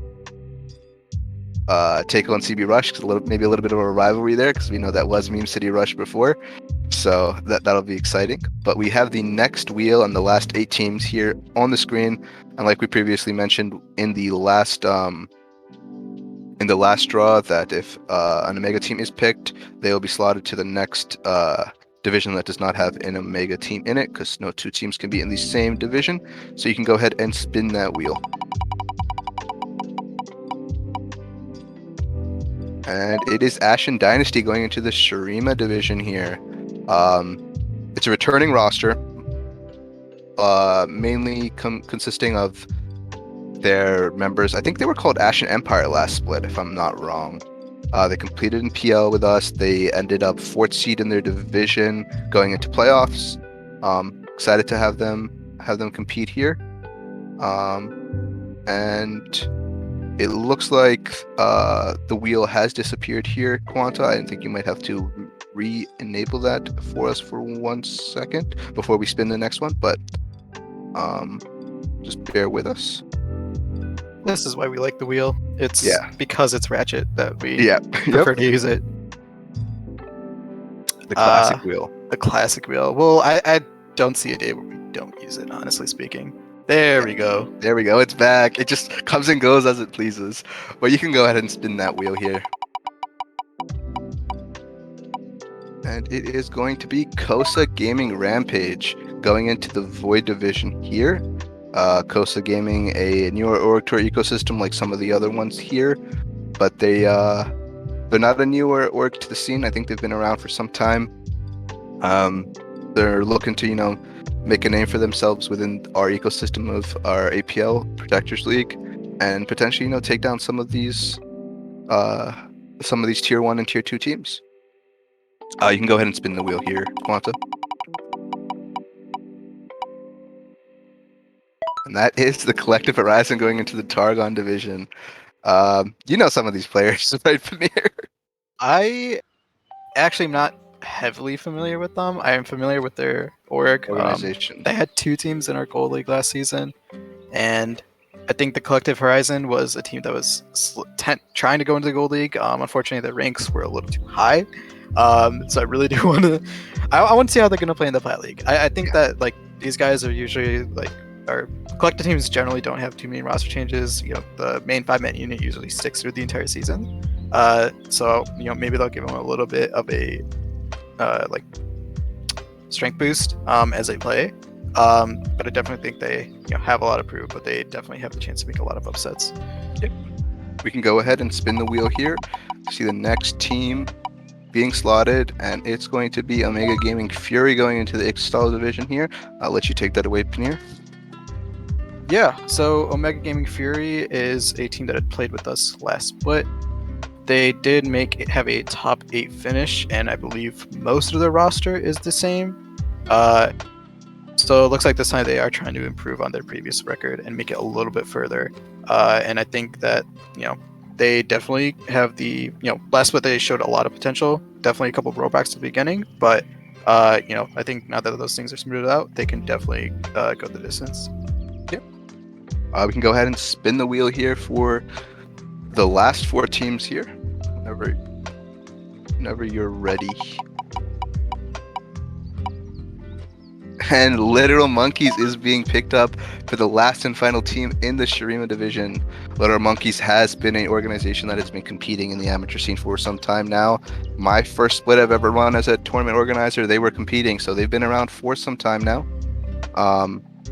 take on CB Rush, because maybe a little bit of a rivalry there, because we know that was Meme City Rush before. So that'll be exciting. But we have the next wheel and the last 8 teams here on the screen, and like we previously mentioned in the last draw, that if an Omega team is picked, they will be slotted to the next division that does not have an Omega team in it, because no two teams can be in the same division. So you can go ahead and spin that wheel. And it is Ashen Dynasty going into the Shurima division here. It's a returning roster, mainly consisting of their members. I think they were called Ashen Empire last split, if I'm not wrong. They completed in PL with us. They ended up 4th seed in their division going into playoffs. Excited to have them compete here. And it looks like the wheel has disappeared here, Quanta. I think you might have to re-enable that for us for 1 second before we spin the next one, but just bear with us. This is why we like the wheel. It's because it's ratchet that we prefer to use it. The classic wheel. The classic wheel. Well, I don't see a day where we don't use it, honestly speaking. There we go. There we go. It's back. It just comes and goes as it pleases. But you can go ahead and spin that wheel here. And it is going to be Kosa Gaming Rampage going into the Void division here. Kosa Gaming, a newer org to our ecosystem like some of the other ones here, but they're not a newer org to the scene. I think they've been around for some time. They're looking to make a name for themselves within our ecosystem of our APL Protectors League, and potentially take down some of these tier 1 and tier 2 teams. You can go ahead and spin the wheel here, Quanta. And that is the Collective Horizon going into the Targon division. Some of these players, right, Paneer? I actually am not heavily familiar with them. I am familiar with their organization. They had 2 teams in our Gold League last season, and I think the Collective Horizon was a team that was trying to go into the Gold League. Unfortunately, the ranks were a little too high. So I really do want to. I want to see how they're going to play in the Plat League. I think that like these guys are usually like our collective teams generally don't have too many roster changes. The main 5-man unit usually sticks through the entire season. So maybe they'll give them a little bit of a like strength boost as they play. But I definitely think they have a lot of proof, but they definitely have the chance to make a lot of upsets. Yep. We can go ahead and spin the wheel here to see the next team being slotted, and it's going to be Omega Gaming Fury going into the Ixtal division here. I'll let you take that away, Paneer. Yeah, so Omega Gaming Fury is a team that had played with us last split. They did have a top 8 finish, and I believe most of their roster is the same. So it looks like this time they are trying to improve on their previous record and make it a little bit further. And I think that, they definitely have the, last split they showed a lot of potential. Definitely a couple of rollbacks at the beginning, but, I think now that those things are smoothed out, they can definitely go the distance. Yep. We can go ahead and spin the wheel here for the last 4 teams here. Whenever you're ready. And Literal Monkeys is being picked up for the last and final team in the Shurima division. Literal Monkeys has been an organization that has been competing in the amateur scene for some time now. My first split I've ever run as a tournament organizer, they were competing, so they've been around for some time now.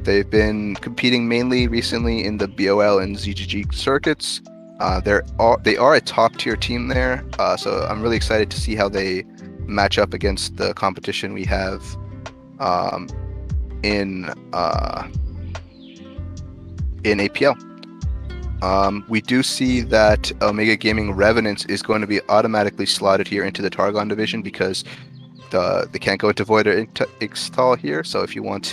They've been competing mainly recently in the BOL and ZGG circuits. They are a top tier team there, so I'm really excited to see how they match up against the competition we have um, in APL. We do see that Omega Gaming Revenants is going to be automatically slotted here into the Targon division because they can't go into Void or Ixtal here. So if you want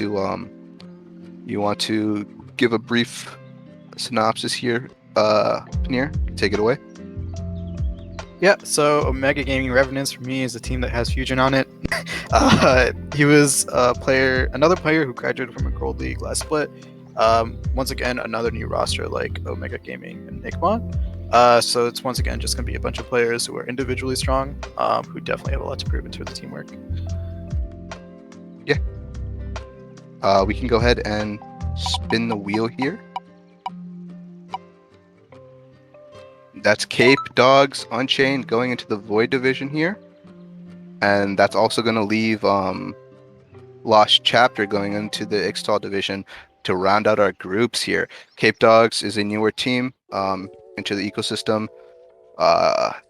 to give a brief synopsis here, Panir, take it away. Yeah, so Omega Gaming Revenants for me is a team that has Fusion on it. He was another player who graduated from a Gold League last split. Once again, another new roster like Omega Gaming and Enigma. So it's once again just going to be a bunch of players who are individually strong, who definitely have a lot to prove in terms of teamwork. Yeah. We can go ahead and spin the wheel here. That's Cape Dogs Unchained going into the Void division here. And that's also going to leave Lost Chapter going into the Ixtal division to round out our groups here. Cape Dogs is a newer team into the ecosystem.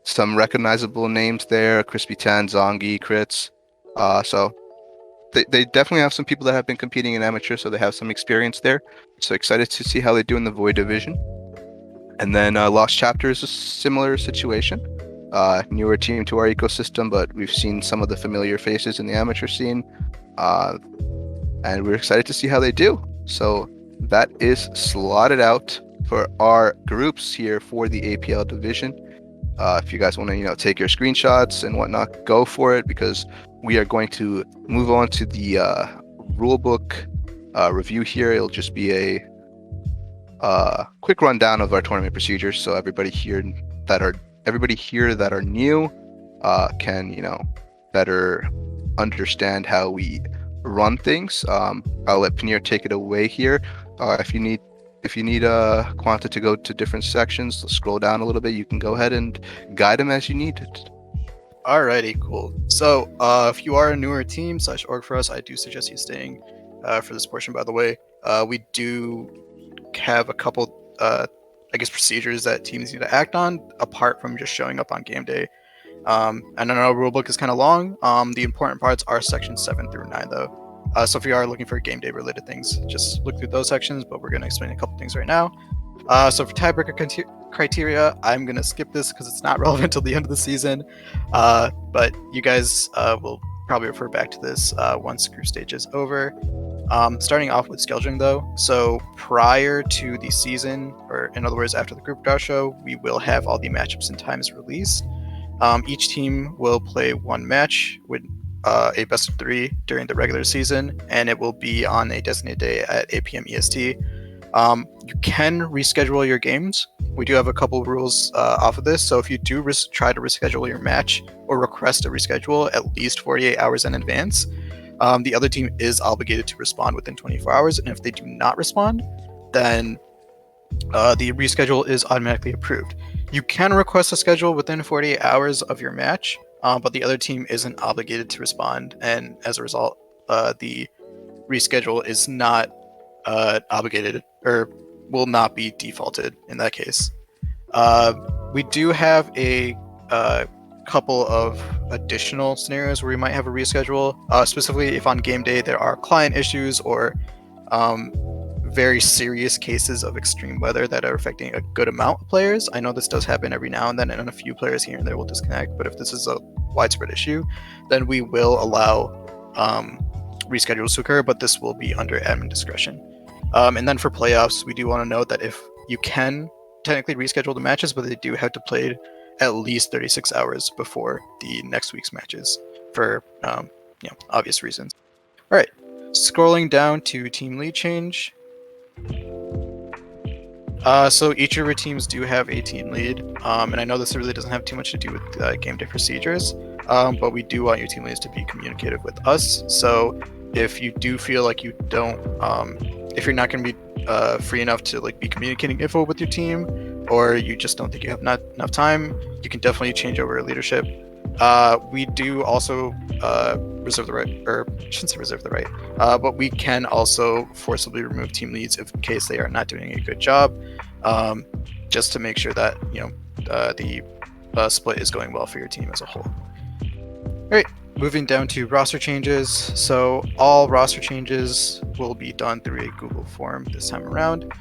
Some recognizable names there: Crispy Tan, Zongi, Crits. So they definitely have some people that have been competing in amateur, so they have some experience there. So excited to see how they do in the Void division. And then Lost Chapter is a similar situation. Newer team to our ecosystem, but we've seen some of the familiar faces in the amateur scene. And we're excited to see how they do. So that is slotted out for our groups here for the APL division. If you guys want to, take your screenshots and whatnot, go for it, because we are going to move on to the rulebook review here. It'll just be a quick rundown of our tournament procedures, so everybody here that are new can better understand how we run things. I'll let Panir take it away here. If you need Quanta to go to different sections, scroll down a little bit. You can go ahead and guide them as you need. Alrighty, cool. So if you are a newer team / org for us, I do suggest you staying for this portion. By the way, we do have a couple procedures that teams need to act on apart from just showing up on game day. And I know rulebook is kind of long. The important parts are sections 7 through 9 though. So if you are looking for game day related things, just look through those sections, but we're going to explain a couple things right now. So for tiebreaker criteria, I'm going to skip this because it's not relevant till the end of the season. But you guys will probably refer back to this once group stage is over. Starting off with scheduling though, so prior to the season, or in other words after the group draw show, we will have all the matchups and times released. Each team will play one match with a best of 3 during the regular season, and it will be on a designated day at 8 p.m. EST. You can reschedule your games. We do have a couple rules off of this, so if you do try to reschedule your match or request a reschedule at least 48 hours in advance, the other team is obligated to respond within 24 hours, and if they do not respond, then the reschedule is automatically approved. You can request a schedule within 48 hours of your match, but the other team isn't obligated to respond, and as a result, the reschedule is not obligated or will not be defaulted in that case. We do have a couple of additional scenarios where we might have a reschedule, specifically if on game day there are client issues or very serious cases of extreme weather that are affecting a good amount of players. I know this does happen every now and then, and a few players here and there will disconnect, but if this is a widespread issue, then we will allow reschedules to occur, but this will be under admin discretion. And then for playoffs, we do want to note that if you can technically reschedule the matches, but they do have to play at least 36 hours before the next week's matches for obvious reasons. All right, scrolling down to team lead change. So each of your teams do have a team lead, and I know this really doesn't have too much to do with game day procedures, but we do want your team leads to be communicative with us. So if you do feel like you don't, if you're not going to be free enough to be communicating info with your team, or you just don't think you have not enough time, you can definitely change over leadership. We do also reserve the right, or I shouldn't say reserve the right, but we can also forcibly remove team leads if in case they are not doing a good job. just to make sure that the split is going well for your team as a whole. All right, moving down to roster changes. So all roster changes will be done through a Google form this time around.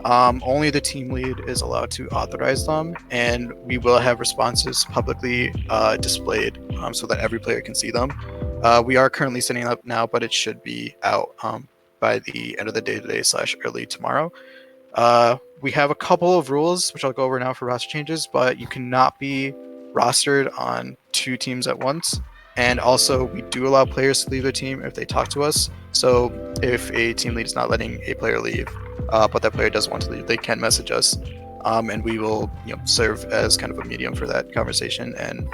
Only the team lead is allowed to authorize them, and we will have responses publicly displayed so that every player can see them. We are currently setting up now, but it should be out by the end of the day today / early tomorrow. We have a couple of rules, which I'll go over now for roster changes, but you cannot be rostered on 2 teams at once. And also, we do allow players to leave their team if they talk to us. So if a team lead is not letting a player leave, but that player doesn't want to leave, they can message us, and we will serve as kind of a medium for that conversation and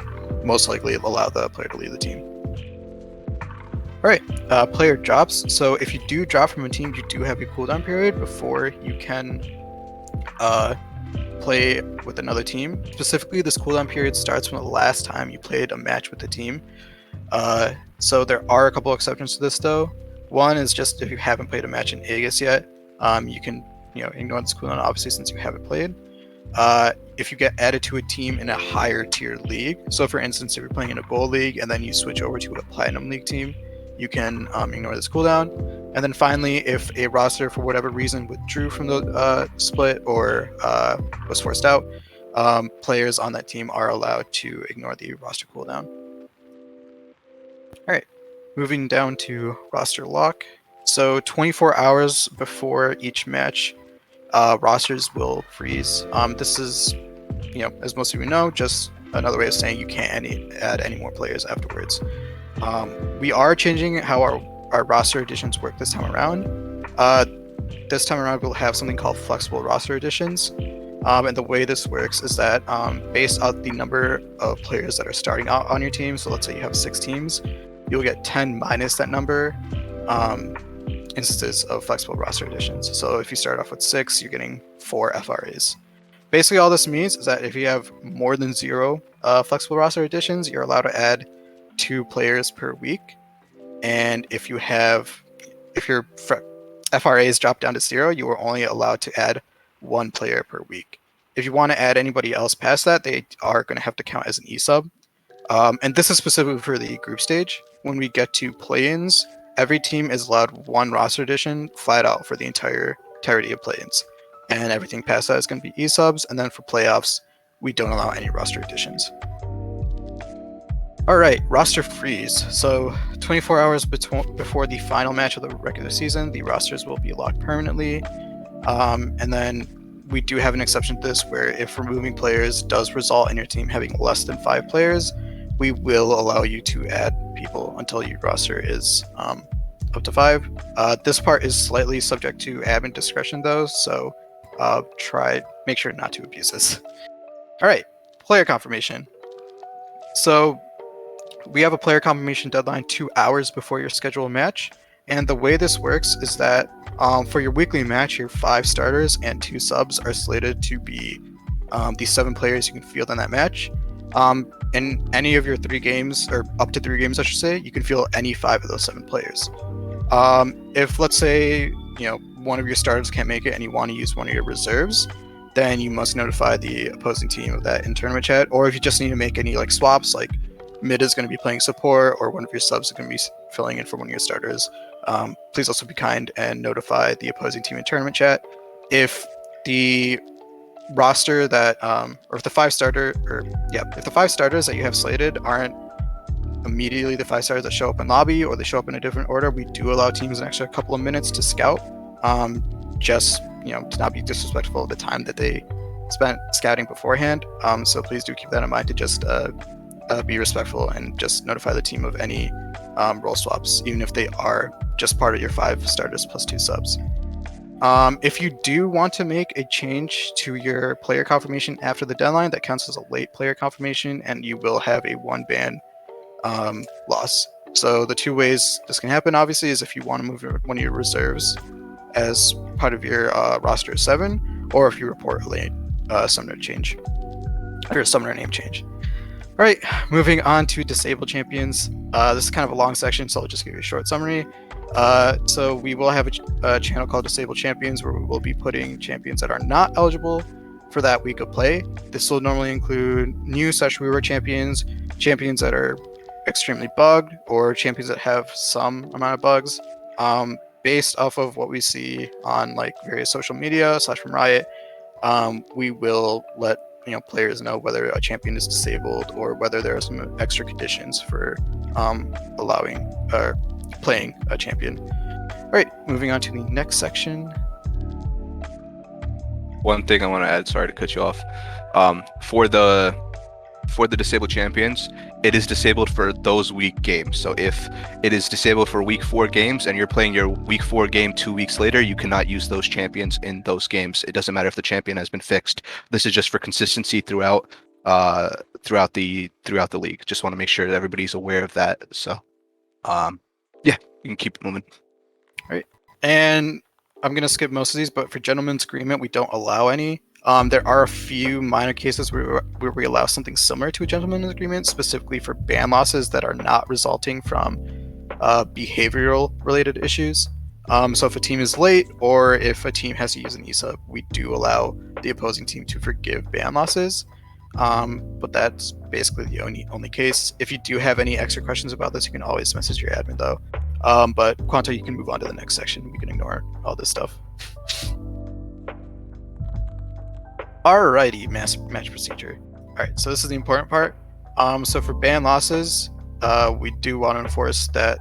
most likely allow the player to leave the team. All right, player drops. So if you do drop from a team, you do have a cooldown period before you can play with another team. Specifically, this cooldown period starts from the last time you played a match with the team. So there are a couple exceptions to this, though. One is just if you haven't played a match in Aegis yet, you can ignore this cooldown, obviously, since you haven't played. If you get added to a team in a higher tier league, so for instance, if you're playing in a gold league and then you switch over to a platinum league team, you can ignore this cooldown. And then finally, if a roster for whatever reason withdrew from the split or was forced out, players on that team are allowed to ignore the roster cooldown. All right, moving down to roster lock. So 24 hours before each match, rosters will freeze. This is, as most of you know, just another way of saying you can't add any more players afterwards. We are changing how our roster additions work this time around. This time around, we'll have something called flexible roster additions. And the way this works is that based on the number of players that are starting out on your team, so let's say you have 6 teams, you'll get 10 minus that number instances of flexible roster additions. So if you start off with 6, you're getting 4 FRAs. Basically, all this means is that if you have more than 0 flexible roster additions, you're allowed to add 2 players per week. And if your FRAs drop down to 0, you are only allowed to add 1 player per week. If you want to add anybody else past that, they are going to have to count as an E-sub. And this is specifically for the group stage. When we get to play-ins, every team is allowed 1 roster addition flat out for the entirety of play-ins. And everything past that is going to be E-subs. And then for playoffs, we don't allow any roster additions. All right, roster freeze. So 24 hours before the final match of the regular season, the rosters will be locked permanently. And then we do have an exception to this where if removing players does result in your team having less than 5 players, we will allow you to add people until your roster is up to 5. This part is slightly subject to admin discretion though, so make sure not to abuse this. All right, player confirmation. So we have a player confirmation deadline 2 hours before your scheduled match. And the way this works is that for your weekly match, your 5 starters and 2 subs are slated to be the 7 players you can field in that match. In any of your 3 games, or up to 3 games, I should say, you can field any 5 of those 7 players. If, let's say, one of your starters can't make it and you want to use one of your reserves, then you must notify the opposing team of that in tournament chat. Or if you just need to make any swaps, like mid is going to be playing support or one of your subs is going to be filling in for one of your starters, please also be kind and notify the opposing team in tournament chat. If the roster that or if the 5 starters that you have slated aren't immediately the 5 stars that show up in lobby, or they show up in a different order, we do allow teams an extra couple of minutes to scout, just to not be disrespectful of the time that they spent scouting beforehand. So please do keep that in mind to just be respectful and just notify the team of any role swaps, even if they are just part of your 5 starters plus 2 subs. If you do want to make a change to your player confirmation after the deadline, that counts as a late player confirmation, and you will have a 1 ban loss. So the 2 ways this can happen, obviously, is if you want to move one of your reserves as part of your roster of 7, or if you report a late summoner change, or a summoner name change. All right, moving on to disabled champions. This is kind of a long section, so I'll just give you a short summary. So we will have a channel called Disabled Champions, where we will be putting champions that are not eligible for that week of play. This will normally include new /rework champions, champions that are extremely bugged, or champions that have some amount of bugs. Based off of what we see on like various social media / from Riot, we will let players know whether a champion is disabled or whether there are some extra conditions for allowing or playing a champion. All right, moving on to the next section. One thing I want to add, sorry to cut you off, for the disabled champions, it is disabled for those week games. So if it is disabled for week 4 games and you're playing your week 4 game 2 weeks later, you cannot use those champions in those games. It doesn't matter if the champion has been fixed. This is just for consistency throughout the league. Just want to make sure that everybody's aware of that. So yeah, you can keep it moving. All right, and I'm gonna skip most of these, but for gentleman's agreement, we don't allow any. There are a few minor cases where we allow something similar to a gentleman's agreement, specifically for ban losses that are not resulting from behavioral related issues. So if a team is late or if a team has to use an ESUB, we do allow the opposing team to forgive ban losses. But that's basically the only case. If you do have any extra questions about this, you can always message your admin though. But Quanto, you can move on to the next section. We can ignore all this stuff. Alrighty, match procedure. Alright, so this is the important part. So for ban losses, we do want to enforce that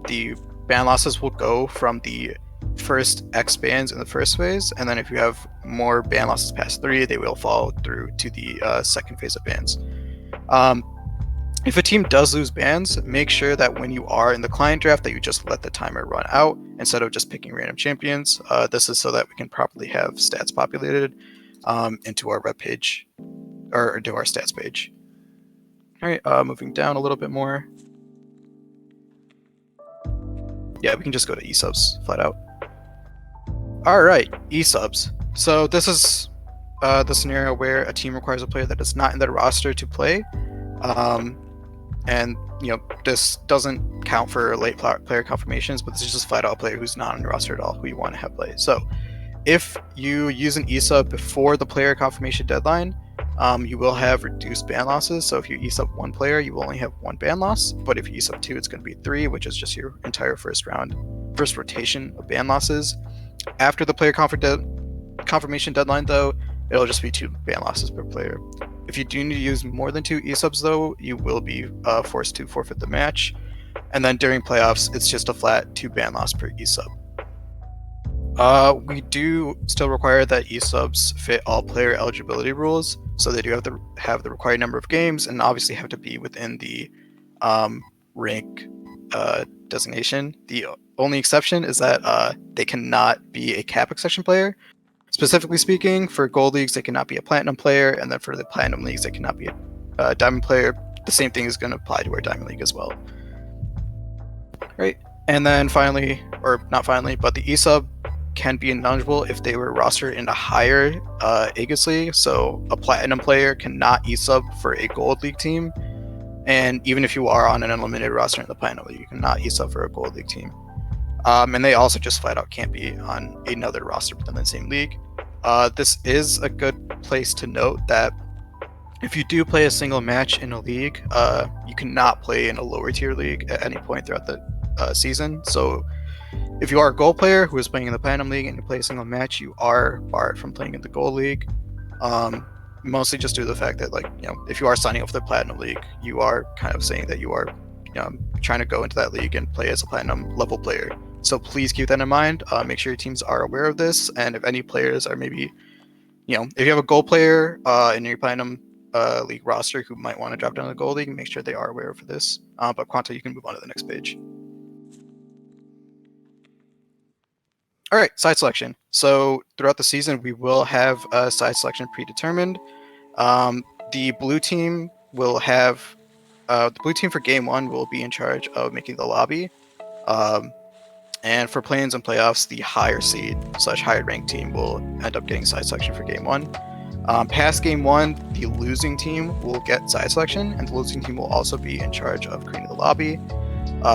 the ban losses will go from the first X bans in the first phase, and then if you have more ban losses past 3, they will fall through to the second phase of bans. If a team does lose bans, make sure that when you are in the client draft that you just let the timer run out instead of just picking random champions. This is so that we can properly have stats populated into our web page or to our stats page. All right, moving down a little bit more. Yeah, we can just go to ESUBs flat out. All right, ESUBs. So this is the scenario where a team requires a player that is not in their roster to play. And this doesn't count for late player confirmations, but this is just flat out a player who's not on the roster at all who you want to have play. So if you use an ESUB before the player confirmation deadline, you will have reduced ban losses. So if you ESUB 1 player, you will only have 1 ban loss. But if you ESUB 2, it's going to be 3, which is just your entire first rotation of ban losses. After the player confirmation deadline, though, it'll just be 2 ban losses per player. If you do need to use more than 2 ESUBs, though, you will be forced to forfeit the match. And then during playoffs, it's just a flat 2 ban loss per ESUB. We do still require that ESUBs fit all player eligibility rules, so they do have to have the required number of games and obviously have to be within the rank designation. The only exception is that they cannot be a cap exception player. Specifically speaking, for gold leagues, they cannot be a platinum player, and then for the platinum leagues, they cannot be a diamond player. The same thing is going to apply to our diamond league as well. Right, and then finally, or not finally, but the ESUB can be ineligible if they were rostered in a higher Aegis league. So a platinum player cannot ESUB for a gold league team, and even if you are on an unlimited roster in the platinum league, you cannot ESUB for a gold league team. And they also just flat out can't be on another roster within the same league. This is a good place to note that if you do play a single match in a league, you cannot play in a lower tier league at any point throughout the season. So if you are a gold player who is playing in the Platinum League and you play a single match, you are barred from playing in the Gold League. Mostly just due to the fact that, if you are signing up for the Platinum League, you are kind of saying that you are trying to go into that league and play as a Platinum level player. So please keep that in mind. Make sure your teams are aware of this, and if any players are maybe, if you have a gold player in your Platinum League roster who might want to drop down to the Gold League, make sure they are aware of this. But Quanto, you can move on to the next page. All right, side selection. So throughout the season, we will have a side selection predetermined. The blue team will have the blue team for game 1 will be in charge of making the lobby. And for play-ins and playoffs, the higher seed / higher ranked team will end up getting side selection for game 1. Past game 1, the losing team will get side selection, and the losing team will also be in charge of creating the lobby.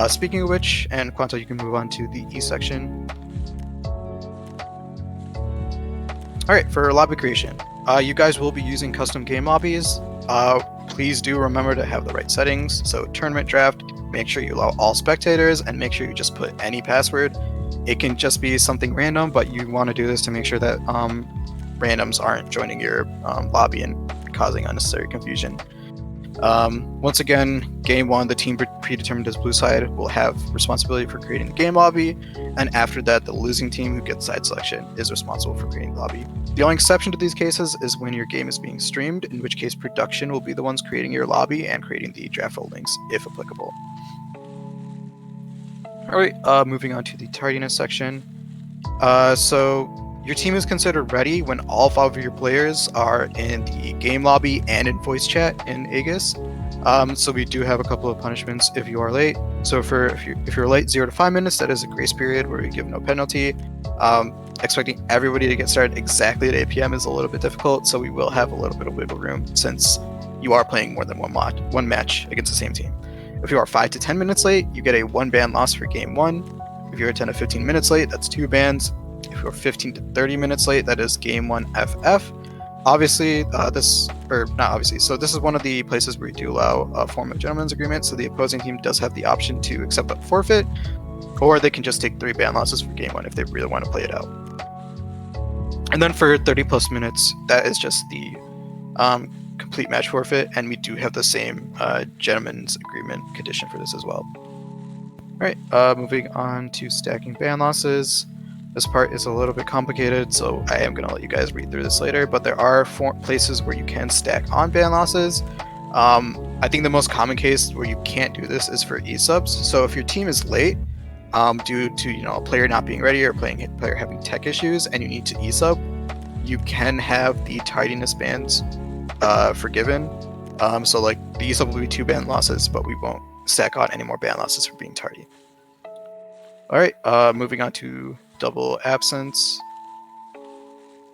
Speaking of which, and Quanto, you can move on to the E section. All right, for lobby creation. You guys will be using custom game lobbies. Please do remember to have the right settings. So tournament draft, make sure you allow all spectators and make sure you just put any password. It can just be something random, but you want to do this to make sure that randoms aren't joining your lobby and causing unnecessary confusion. Once again, game one, the team predetermined as blue side will have responsibility for creating the game lobby, and after that, the losing team who gets side selection is responsible for creating the lobby. The only exception to these cases is when your game is being streamed, in which case production will be the ones creating your lobby and creating the draft holdings, if applicable. Alright, moving on to the tardiness section. So your team is considered ready when all 5 of your players are in the game lobby and in voice chat in Aegis. So we do have a couple of punishments if you are late. So if you're late 0 to 5 minutes, that is a grace period where we give no penalty. Expecting everybody to get started exactly at 8 p.m. is a little bit difficult, so we will have a little bit of wiggle room since you are playing more than one match against the same team. If you are 5 to 10 minutes late, you get a 1 ban loss for game 1. If you're 10 to 15 minutes late, that's 2 bans. If you're 15 to 30 minutes late, that is game 1 FF. Obviously, this is one of the places where we do allow a form of gentleman's agreement, so the opposing team does have the option to accept a forfeit, or they can just take 3 ban losses for game 1 if they really want to play it out. And then for 30 plus minutes, that is just the complete match forfeit, and we do have the same gentleman's agreement condition for this as well. Alright, moving on to stacking ban losses. This part is a little bit complicated, so I am going to let you guys read through this later, but there are places where you can stack on ban losses. I think the most common case where you can't do this is for e-subs. So if your team is late, due to a player not being ready or player having tech issues and you need to e-sub, you can have the tardiness bans forgiven. So like the e-sub will be 2 ban losses, but we won't stack on any more ban losses for being tardy. Alright, moving on to double absence.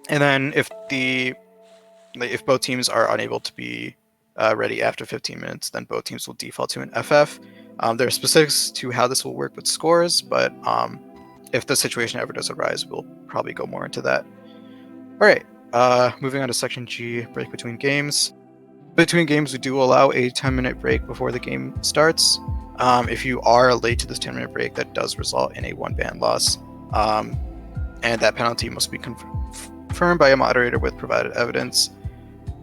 And then if both teams are unable to be ready after 15 minutes, then both teams will default to an FF. There are specifics to how this will work with scores, but if the situation ever does arise, we'll probably go more into that. Alright, moving on to section G, break between games. Between games, we do allow a 10-minute break before the game starts. If you are late to this 10-minute break, that does result in a 1 ban loss. And that penalty must be confirmed by a moderator with provided evidence.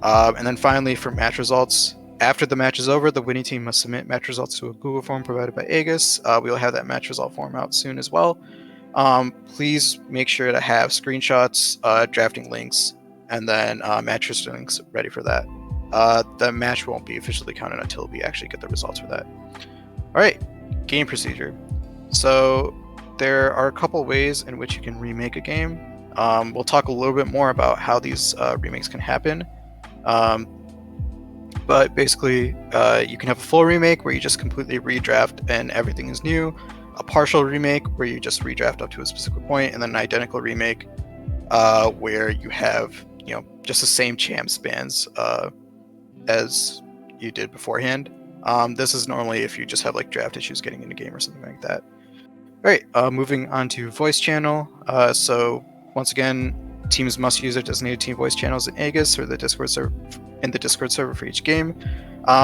And then finally, for match results, after the match is over, the winning team must submit match results to a Google form provided by Aegis. We will have that match result form out soon as well. Please make sure to have screenshots, drafting links, and then match history links ready for that. The match won't be officially counted until we actually get the results for that. Alright, game procedure. So there are a couple ways in which you can remake a game. We'll talk a little bit more about how these remakes can happen. But basically, you can have a full remake where you just completely redraft and everything is new, a partial remake where you just redraft up to a specific point, and then an identical remake where you have just the same champ spans as you did beforehand. This is normally if you just have like draft issues getting into game or something like that. All right, moving on to voice channel. So once again, teams must use their designated team voice channels in Aegis or the Discord server for each game.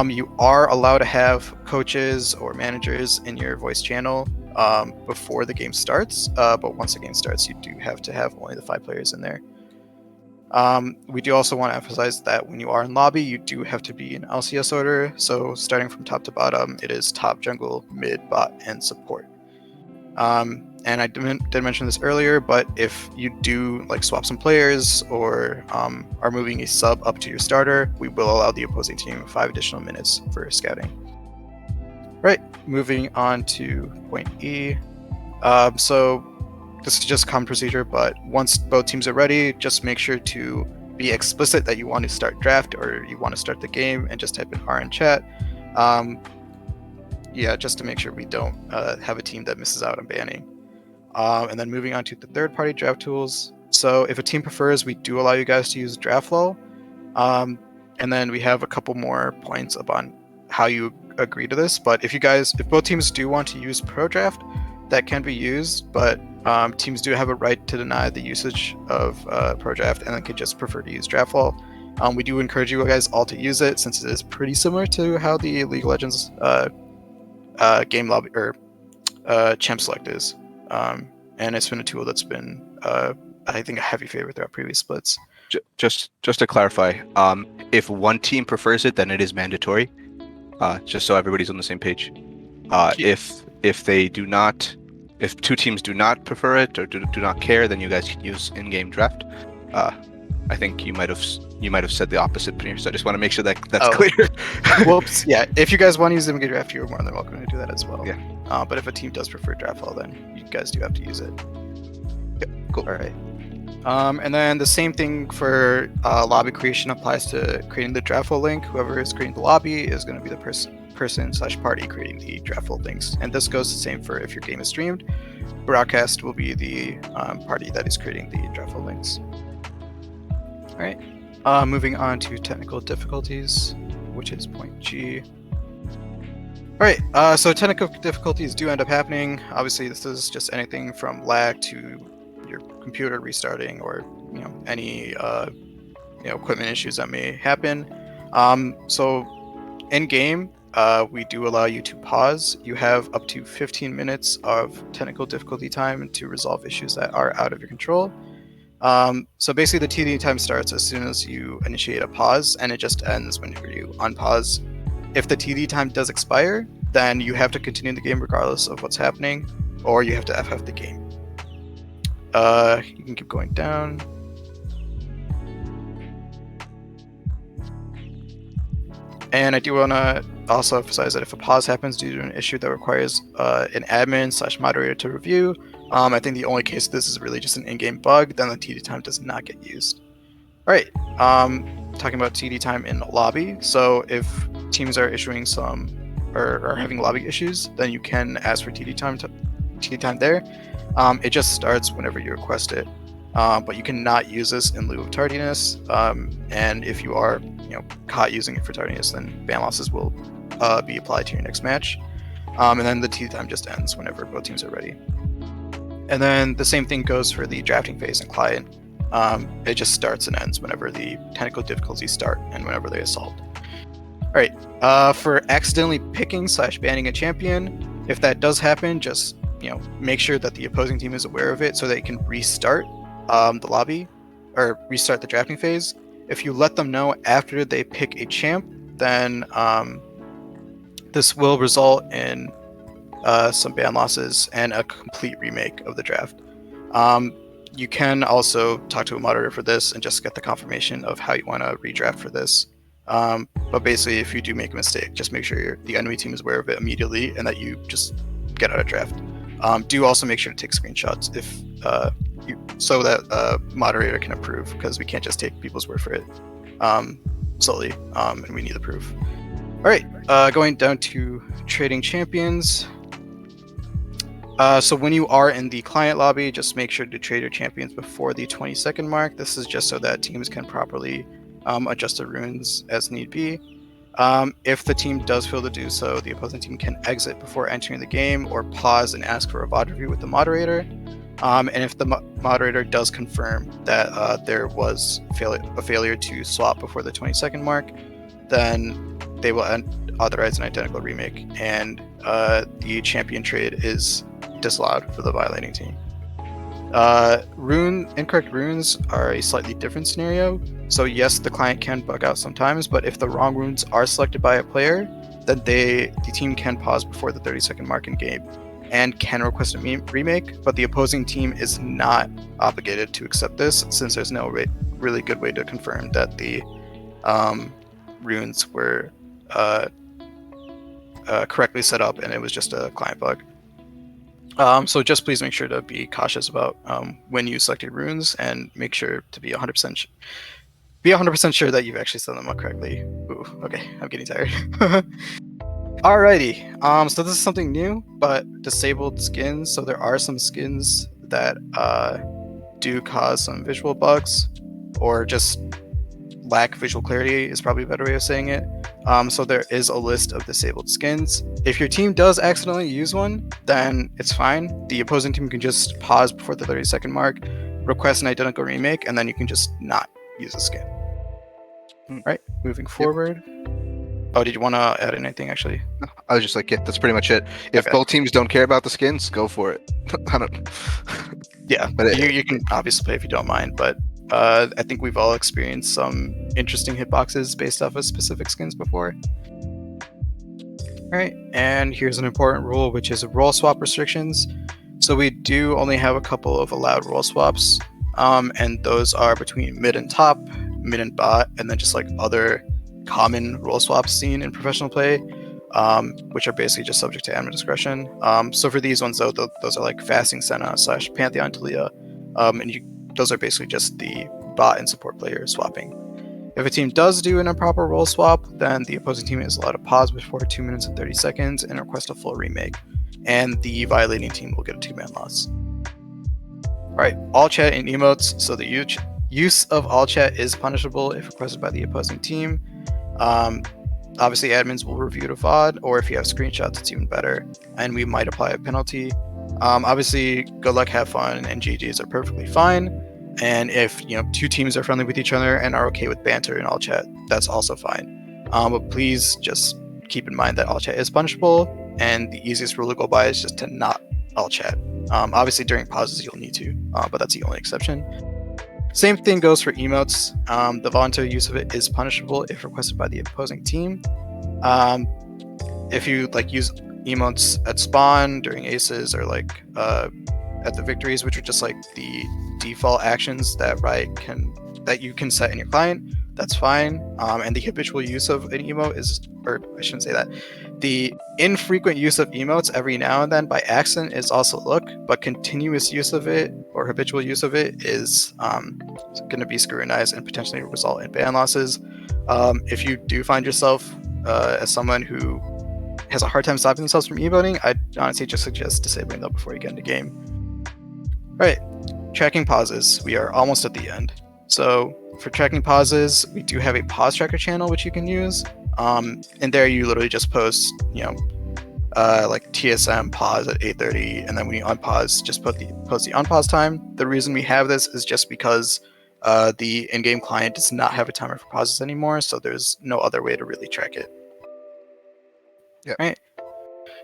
You are allowed to have coaches or managers in your voice channel before the game starts, but once the game starts, you do have to have only the 5 players in there. We do also want to emphasize that when you are in lobby, you do have to be in LCS order. So starting from top to bottom, it is top, jungle, mid, bot, and support. And I did mention this earlier, but if you do like swap some players or are moving a sub up to your starter, we will allow the opposing team 5 additional minutes for scouting. Right, moving on to point E. So this is just common procedure, but once both teams are ready, just make sure to be explicit that you want to start draft or you want to start the game and just type in R in chat. Yeah, just to make sure we don't have a team that misses out on banning. And then moving on to the third-party draft tools. So if a team prefers, we do allow you guys to use DraftFlow. And then we have a couple more points up on how you agree to this. But if both teams do want to use ProDraft, that can be used. But Teams do have a right to deny the usage of ProDraft and then could just prefer to use DraftWall. We do encourage you guys all to use it since it is pretty similar to how the League of Legends game lobby or champ select is. And it's been a tool that's been, I think, a heavy favorite throughout previous splits. Just to clarify, if one team prefers it, then it is mandatory. Just so everybody's on the same page. If they do not, if two teams do not prefer it or do not care, then you guys can use in-game draft. I think you might have said the opposite, Panir. So I just want to make sure that that's clear. Whoops. Yeah. If you guys want to use in-game draft, you're more than welcome to do that as well. Yeah. But if a team does prefer DraftWall, then you guys do have to use it. Yeah, cool. All right. And then the same thing for lobby creation applies to creating the DraftWall link. Whoever is creating the lobby is going to be the person/party creating the DraftWall links. And this goes the same for if your game is streamed. Broadcast will be the party that is creating the DraftWall links. All right. Moving on to technical difficulties, which is point G. All right. So technical difficulties do end up happening. Obviously, this is just anything from lag to your computer restarting, or any equipment issues that may happen. So in game, we do allow you to pause. You have up to 15 minutes of technical difficulty time to resolve issues that are out of your control. So basically the TD time starts as soon as you initiate a pause, and it just ends whenever you unpause. If the TD time does expire, then you have to continue the game regardless of what's happening, or you have to FF the game. You can keep going down. And I do want to also emphasize that if a pause happens due to an issue that requires an admin/moderator to review, I think the only case this is really just an in-game bug, then the TD time does not get used. All right, talking about TD time in the lobby. So if teams are issuing some or are having lobby issues, then you can ask for TD time there. It just starts whenever you request it, but you cannot use this in lieu of tardiness. And if you are caught using it for tardiness, then ban losses will be applied to your next match. And then the TD time just ends whenever both teams are ready. And then the same thing goes for the drafting phase in client. It just starts and ends whenever the technical difficulties start and whenever they are solved. All right, for accidentally picking/banning a champion, if that does happen, just make sure that the opposing team is aware of it so they can restart the lobby or restart the drafting phase. If you let them know after they pick a champ, then this will result in some ban losses and a complete remake of the draft. You can also talk to a moderator for this and just get the confirmation of how you want to redraft for this. But basically, if you do make a mistake, just make sure the enemy team is aware of it immediately and that you just get out of draft. Do also make sure to take screenshots so that moderator can approve, because we can't just take people's word for it solely, and we need the proof. All right, going down to trading champions. So when you are in the client lobby, just make sure to trade your champions before the 20-second mark. This is just so that teams can properly adjust the runes as need be. If the team does fail to do so, the opposing team can exit before entering the game or pause and ask for a VOD review with the moderator. And if the moderator does confirm that there was a failure to swap before the 20-second mark, then they will authorize an identical remake, and the champion trade is disallowed for the violating team. Incorrect runes are a slightly different scenario. So yes, the client can bug out sometimes, but if the wrong runes are selected by a player, then the team can pause before the 30-second mark in game and can request a remake, but the opposing team is not obligated to accept this, since there's no really good way to confirm that the runes were correctly set up and it was just a client bug. So just please make sure to be cautious about when you select your runes, and make sure to be 100% sure that you've actually set them up correctly. Ooh, okay, I'm getting tired. Alrighty, so this is something new, but disabled skins. So there are some skins that do cause some visual bugs, or just lack visual clarity is probably a better way of saying it. So there is a list of disabled skins. If your team does accidentally use one, then it's fine. The opposing team can just pause before the 30-second mark, request an identical remake, and then you can just not use the skin. Hmm. Right, moving forward. Oh, did you want to add anything actually? I was just like, yeah, that's pretty much it. If Okay. both teams don't care about the skins, go for it. I don't. Yeah, But you can obviously play if you don't mind, but I think we've all experienced some interesting hitboxes based off of specific skins before. All right, and here's an important rule, which is role swap restrictions. So we do only have a couple of allowed role swaps, and those are between mid and top, mid and bot, and then just like other common role swaps seen in professional play, which are basically just subject to admin discretion. So for these ones though, those are like Fasting Senna / Pantheon Talia, and those are basically just the bot and support players swapping. If a team does do an improper role swap, then the opposing team is allowed to pause before 2 minutes and 30 seconds and request a full remake, and the violating team will get a 2-man loss. Alright, all chat and emotes. So the use of all chat is punishable if requested by the opposing team. Obviously, admins will review the VOD, or if you have screenshots, it's even better, and we might apply a penalty. Obviously, good luck, have fun, and GGs are perfectly fine. And if two teams are friendly with each other and are okay with banter in all chat, that's also fine. But please just keep in mind that all chat is punishable, and the easiest rule to go by is just to not all chat. Obviously, during pauses you'll need to, but that's the only exception. Same thing goes for emotes. The voluntary use of it is punishable if requested by the opposing team. If you use emotes at spawn, during aces, or at the victories, which are just like the default actions that that you can set in your client, that's fine. And the habitual use of an emote is, or I shouldn't say that, the infrequent use of emotes every now and then by accident is also look, but continuous use of it or habitual use of it is going to be scrutinized and potentially result in ban losses. If you do find yourself as someone who has a hard time stopping themselves from emoting, I'd honestly just suggest disabling them before you get into game. Right, tracking pauses. We are almost at the end. So for tracking pauses, we do have a pause tracker channel which you can use. And there you literally just post, like TSM pause at 8:30, and then when you unpause, just post the unpause time. The reason we have this is just because the in-game client does not have a timer for pauses anymore, so there's no other way to really track it. Yeah. Right.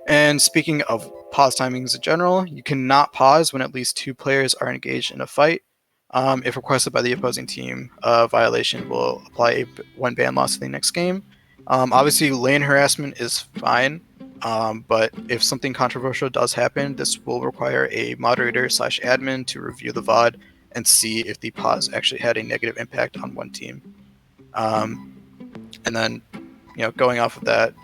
And speaking of pause timings in general, you cannot pause when at least 2 players are engaged in a fight. If requested by the opposing team, a violation will apply 1 ban loss to the next game. Obviously, lane harassment is fine, but if something controversial does happen, this will require a moderator / admin to review the VOD and see if the pause actually had a negative impact on one team. And then, going off of that,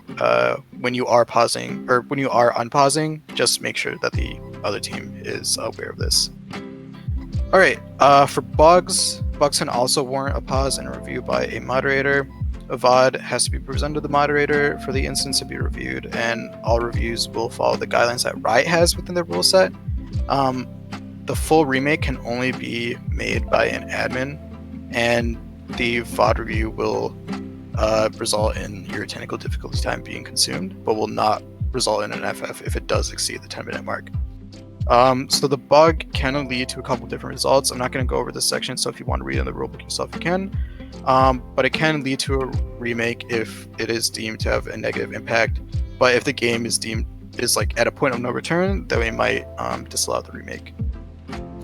when you are pausing or when you are unpausing, just make sure that the other team is aware of this. All right, for bugs can also warrant a pause and a review by a moderator. A VOD has to be presented to the moderator for the instance to be reviewed, and all reviews will follow the guidelines that Riot has within their rule set. The full remake can only be made by an admin, and the VOD review will result in your technical difficulty time being consumed, but will not result in an FF if it does exceed the 10-minute mark. So the bug can lead to a couple different results. I'm not going to go over this section, so if you want to read in the rulebook yourself, you can. But it can lead to a remake if it is deemed to have a negative impact. But if the game is at a point of no return, then we might disallow the remake.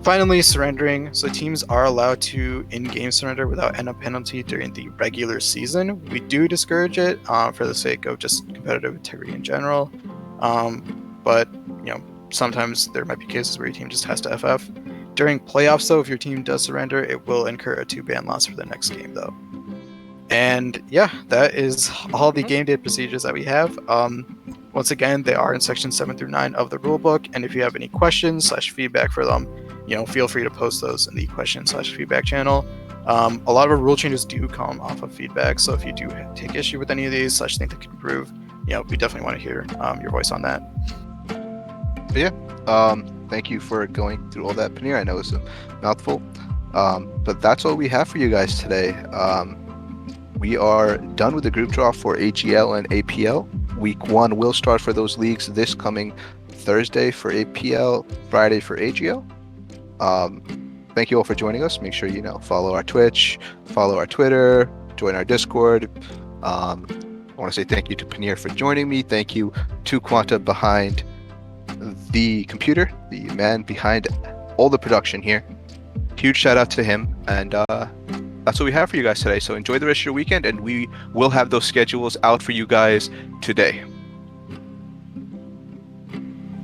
Finally, surrendering. So teams are allowed to in-game surrender without end-up penalty during the regular season. We do discourage it for the sake of just competitive integrity in general. But sometimes there might be cases where your team just has to FF. During playoffs, though, if your team does surrender, it will incur a 2-ban loss for the next game, though. And yeah, that is all the game day procedures that we have. Once again, they are in section 7 through 9 of the rulebook, and if you have any questions / feedback for them, feel free to post those in the question / feedback channel. A lot of our rule changes do come off of feedback, so if you do take issue with any of these / think they can improve, we definitely want to hear your voice on that. But yeah, thank you for going through all that, Paneer. I know it's a mouthful, but that's all we have for you guys today. We are done with the group draw for AGL and APL. Week 1 will start for those leagues this coming Thursday for APL, Friday for AGL. Thank you all for joining us. Make sure you follow our Twitch, follow our Twitter, join our Discord. I want to say thank you to Paneer for joining me. Thank you to Quanta behind the computer, the man behind all the production here. Huge shout out to him, and that's what we have for you guys today. So enjoy the rest of your weekend, and we will have those schedules out for you guys today.